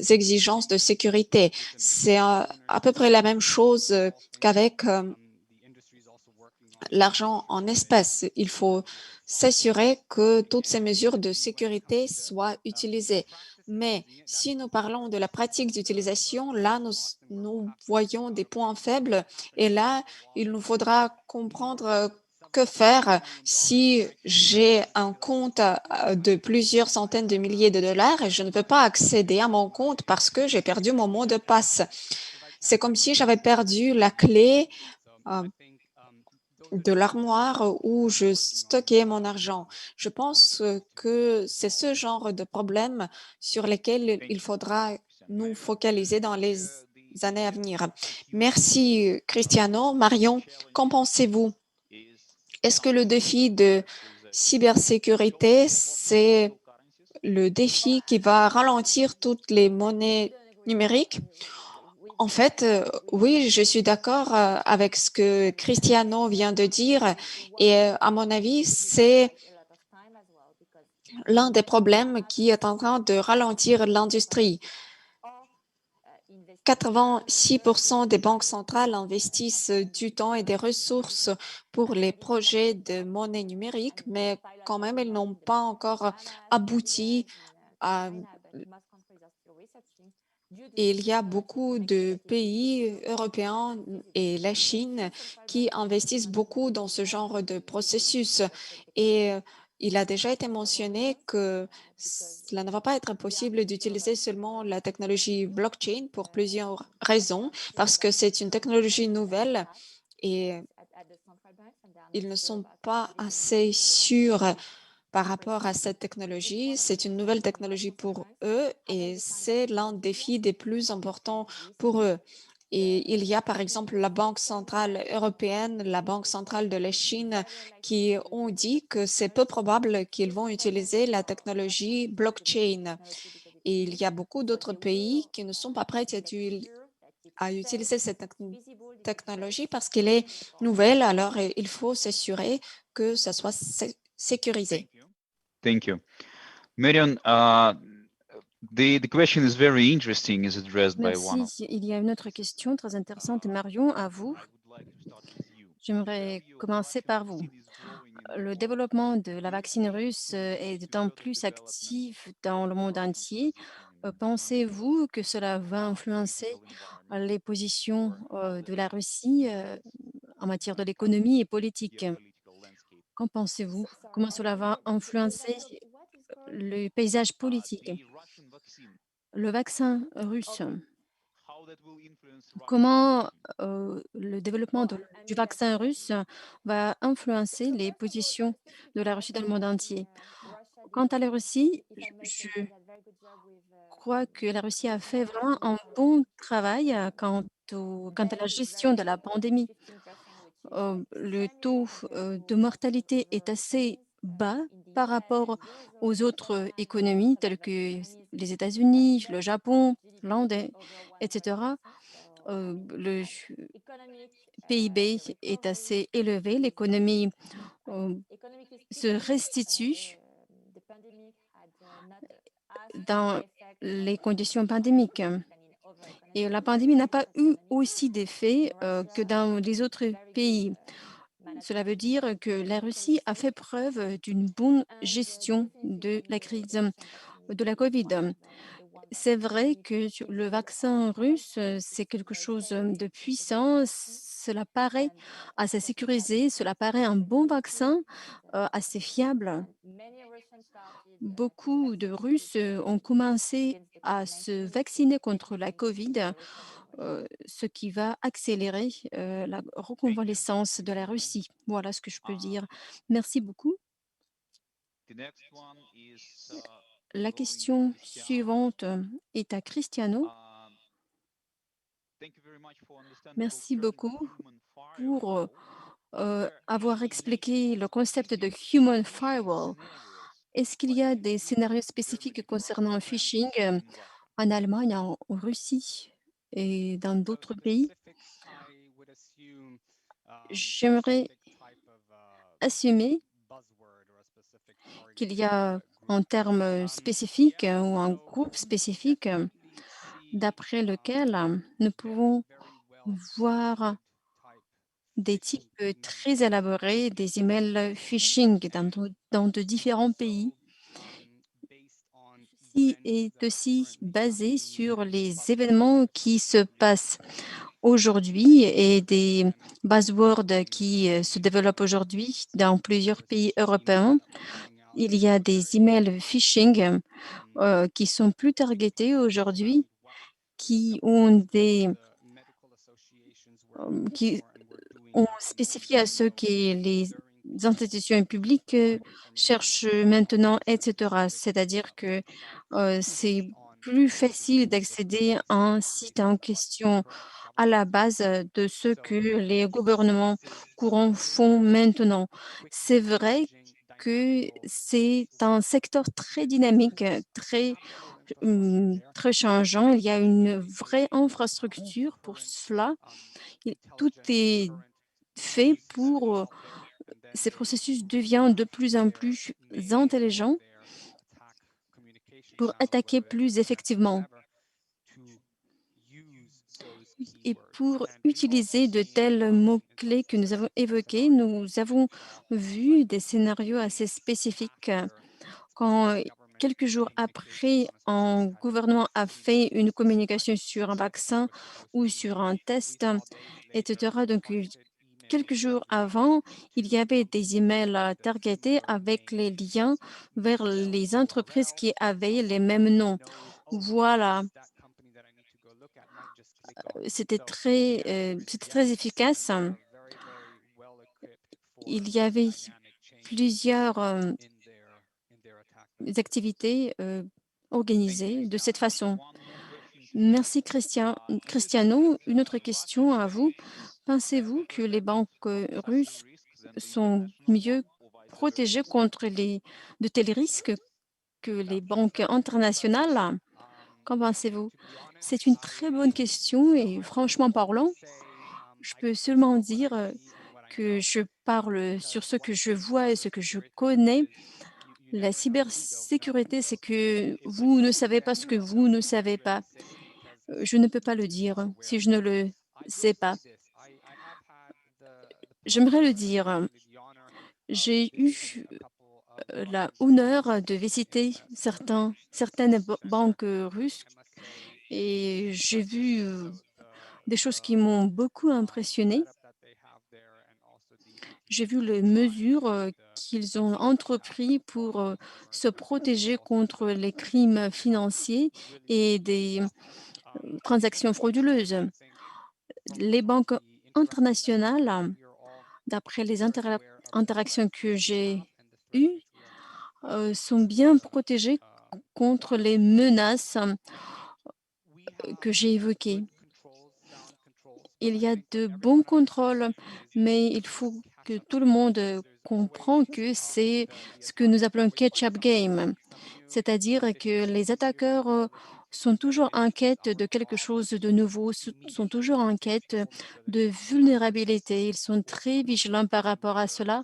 exigences de sécurité. C'est à peu près la même chose qu'avec l'argent en espèces. Il faut s'assurer que toutes ces mesures de sécurité soient utilisées. Mais si nous parlons de la pratique d'utilisation, là, nous voyons des points faibles et là, il nous faudra comprendre que faire si j'ai un compte de plusieurs centaines de milliers de dollars et je ne peux pas accéder à mon compte parce que j'ai perdu mon mot de passe. C'est comme si j'avais perdu la clé de l'armoire où je stockais mon argent. Je pense que c'est ce genre de problème sur lesquels il faudra nous focaliser dans les années à venir. Merci, Cristiano. Marion, qu'en pensez-vous? Est-ce que le défi de cybersécurité, c'est le défi qui va ralentir toutes les monnaies numériques? En fait, oui, je suis d'accord avec ce que Cristiano vient de dire et à mon avis, c'est l'un des problèmes qui est en train de ralentir l'industrie. 86% des banques centrales investissent du temps et des ressources pour les projets de monnaie numérique, mais quand même, ils n'ont pas encore abouti à... Et il y a beaucoup de pays européens et la Chine qui investissent beaucoup dans ce genre de processus. Et il a déjà été mentionné que cela ne va pas être possible d'utiliser seulement la technologie blockchain pour plusieurs raisons, parce que c'est une technologie nouvelle et ils ne sont pas assez sûrs par rapport à cette technologie. C'est une nouvelle technologie pour eux et c'est l'un des défis des plus importants pour eux. Et il y a par exemple la Banque centrale européenne, la Banque centrale de la Chine qui ont dit que c'est peu probable qu'ils vont utiliser la technologie blockchain. Et il y a beaucoup d'autres pays qui ne sont pas prêts à utiliser cette technologie parce qu'elle est nouvelle. Alors, il faut s'assurer que ça soit sécurisé. Thank you. Marion, the question is very interesting, is addressed by one of. Merci. Il y a une autre question très intéressante. Marion, à vous. J'aimerais commencer par vous. Le développement de la vaccine russe est d'autant plus actif dans le monde entier. Pensez-vous que cela va influencer les positions de la Russie en matière de l'économie et politique? Qu'en pensez-vous? Comment cela va influencer le paysage politique? Le vaccin russe, comment le développement du vaccin russe va influencer les positions de la Russie dans le monde entier? Quant à la Russie, je crois que la Russie a fait vraiment un bon travail quant à la gestion de la pandémie. Le taux de mortalité est assez bas par rapport aux autres économies telles que les États-Unis, le Japon, l'Inde, etc. Le PIB est assez élevé, l'économie se restitue dans les conditions pandémiques. Et la pandémie n'a pas eu aussi d'effet que dans les autres pays. Cela veut dire que la Russie a fait preuve d'une bonne gestion de la crise de la COVID. C'est vrai que le vaccin russe, c'est quelque chose de puissant. Cela paraît assez sécurisé, cela paraît un bon vaccin, assez fiable. Beaucoup de Russes ont commencé à se vacciner contre la COVID, ce qui va accélérer la reconvalescence de la Russie. Voilà ce que je peux dire. Merci beaucoup. The next one is, La question suivante est à Cristiano. thank you very much for understanding Merci the term beaucoup human pour firewall. avoir expliqué le concept de Human Firewall. Est-ce qu'il y a des scénarios spécifiques concernant le phishing en Allemagne, en Russie et dans d'autres pays? J'aimerais assumer qu'il y a un terme spécifique ou un groupe spécifique d'après lequel nous pouvons voir des types très élaborés des emails phishing dans de différents pays. Ceci est aussi basé sur les événements qui se passent aujourd'hui et des buzzwords qui se développent aujourd'hui dans plusieurs pays européens. Il y a des emails phishing qui sont plus targetés aujourd'hui, qui ont qui ont spécifié à ce que les institutions publiques cherchent maintenant, etc. C'est-à-dire que c'est plus facile d'accéder à un site en question à la base de ce que les gouvernements courants font maintenant. C'est vrai que c'est un secteur très dynamique, très très changeant. Il y a une vraie infrastructure pour cela. Tout est fait pour ces processus deviennent de plus en plus intelligents pour attaquer plus effectivement et pour utiliser de tels mots-clés que nous avons évoqués. Nous avons vu des scénarios assez spécifiques quand quelques jours après, un gouvernement a fait une communication sur un vaccin ou sur un test, etc. Donc, quelques jours avant, il y avait des emails targetés avec les liens vers les entreprises qui avaient les mêmes noms. Voilà, c'était très efficace. Il y avait plusieurs activités organisées de cette façon. Merci Cristiano. Une autre question à vous. Pensez-vous que les banques russes sont mieux protégées contre de tels risques que les banques internationales? Qu'en pensez-vous? C'est une très bonne question et franchement parlant, je peux seulement dire que je parle sur ce que je vois et ce que je connais. La cybersécurité, c'est que vous ne savez pas ce que vous ne savez pas. Je ne peux pas le dire si je ne le sais pas. J'aimerais le dire. J'ai eu l'honneur de visiter certaines banques russes et j'ai vu des choses qui m'ont beaucoup impressionné. J'ai vu les mesures qu'ils ont entrepris pour se protéger contre les crimes financiers et des transactions frauduleuses. Les banques internationales, d'après les interactions que j'ai eues, sont bien protégées contre les menaces que j'ai évoquées. Il y a de bons contrôles, mais il faut que tout le monde comprend que c'est ce que nous appelons catch-up game, c'est-à-dire que les attaqueurs sont toujours en quête de quelque chose de nouveau, sont toujours en quête de vulnérabilité. Ils sont très vigilants par rapport à cela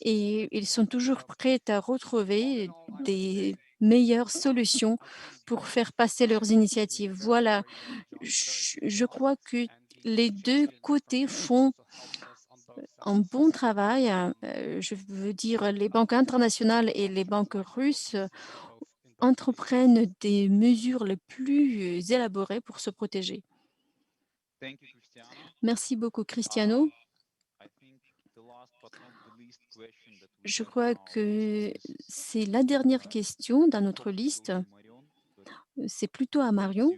et ils sont toujours prêts à retrouver des meilleures solutions pour faire passer leurs initiatives. Voilà, je crois que les deux côtés font un bon travail. Je veux dire, les banques internationales et les banques russes entreprennent des mesures les plus élaborées pour se protéger. Merci beaucoup, Cristiano. Je crois que c'est la dernière question dans notre liste. C'est plutôt à Marion,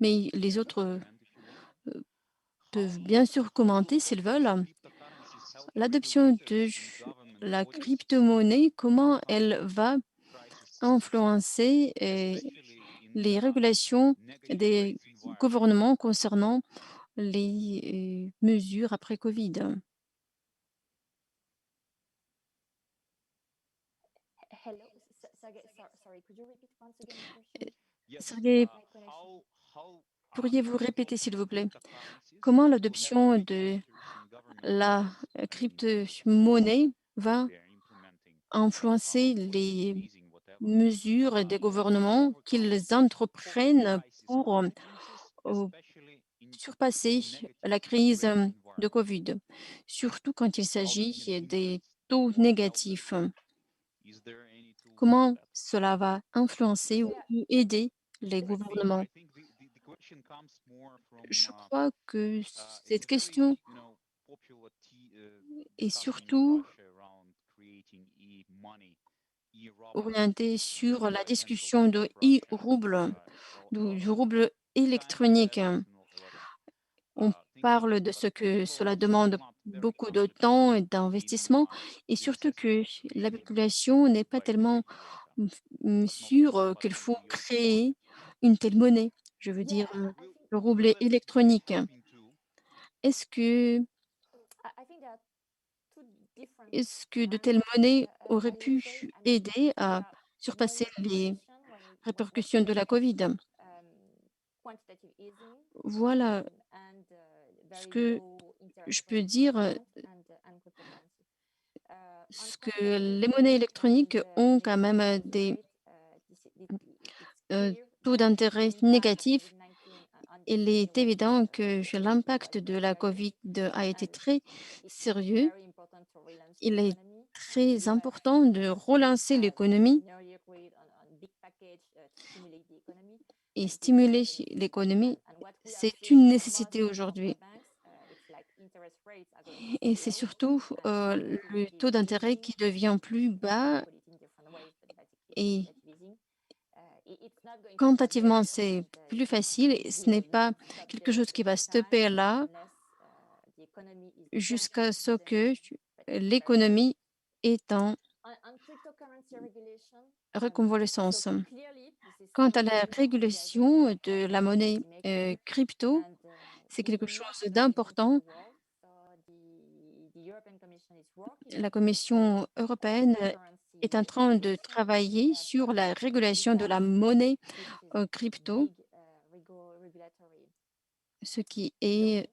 mais les autres peuvent bien sûr commenter s'ils veulent. L'adoption de la crypto-monnaie, comment elle va influencer les régulations des gouvernements concernant les mesures après Covid? Sergei, pourriez-vous répéter, s'il vous plaît, comment l'adoption de la crypto-monnaie va influencer les mesures des gouvernements qu'ils entreprennent pour surpasser la crise de Covid, surtout quand il s'agit des taux négatifs. Comment cela va influencer ou aider les gouvernements? Je crois que cette question est surtout orientée sur la discussion de e-rouble, du rouble électronique. On parle de ce que cela demande beaucoup de temps et d'investissement et surtout que la population n'est pas tellement sûre qu'il faut créer une telle monnaie. Je veux dire, le rouble électronique. Est-ce que est-ce que de telles monnaies auraient pu aider à surpasser les répercussions de la COVID. Voilà ce que je peux dire, ce que les monnaies électroniques ont quand même des taux d'intérêt négatifs. Il est évident que l'impact de la COVID a été très sérieux. Il est très important de relancer l'économie et stimuler l'économie. C'est une nécessité aujourd'hui. Et c'est surtout le taux d'intérêt qui devient plus bas et quantitativement, c'est plus facile. Et ce n'est pas quelque chose qui va stopper là jusqu'à ce que l'économie est en reconvalescence. Quant à la régulation de la monnaie crypto, c'est quelque chose d'important. La Commission européenne est en train de travailler sur la régulation de la monnaie crypto, ce qui est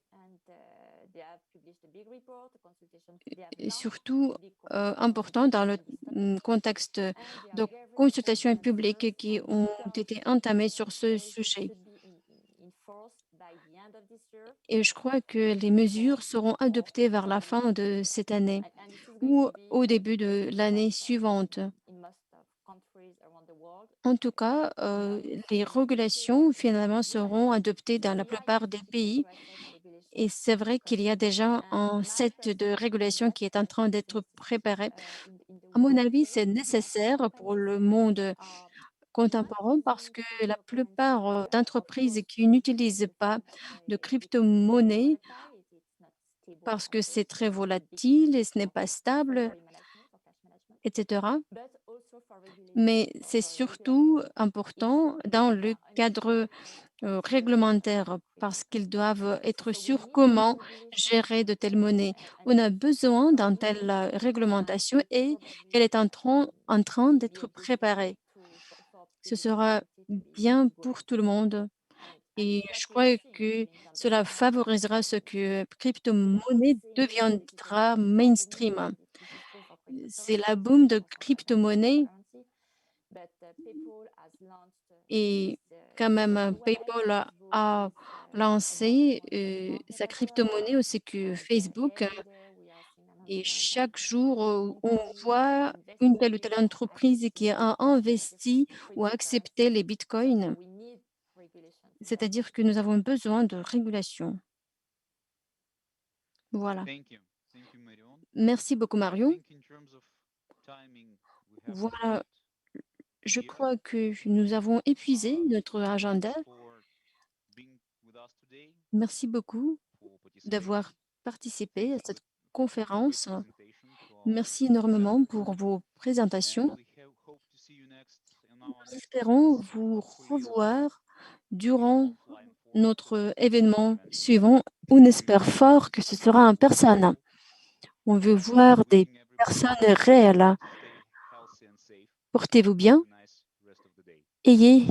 surtout important dans le contexte de consultations publiques qui ont été entamées sur ce sujet. Et je crois que les mesures seront adoptées vers la fin de cette année ou au début de l'année suivante. En tout cas, les régulations finalement seront adoptées dans la plupart des pays. Et c'est vrai qu'il y a déjà un set de régulation qui est en train d'être préparé. À mon avis, c'est nécessaire pour le monde contemporain parce que la plupart d'entreprises qui n'utilisent pas de crypto-monnaie parce que c'est très volatile et ce n'est pas stable, etc. Mais c'est surtout important dans le cadre réglementaire parce qu'ils doivent être sûrs comment gérer de telles monnaies. On a besoin d'une telle réglementation et elle est en train d'être préparée. Ce sera bien pour tout le monde et je crois que cela favorisera ce que crypto-monnaie deviendra mainstream. C'est la boom de crypto-monnaie et quand même PayPal a lancé sa crypto-monnaie aussi que Facebook. Et chaque jour, on voit une telle ou telle entreprise qui a investi ou accepté les bitcoins. C'est-à-dire que nous avons besoin de régulation. Voilà. Merci beaucoup, Marion. Voilà, je crois que nous avons épuisé notre agenda. Merci beaucoup d'avoir participé à cette conférence. Merci énormément pour vos présentations. Nous espérons vous revoir durant notre événement suivant. On espère fort que ce sera en personne. On veut voir des personnes réelles. Portez-vous bien. Ayez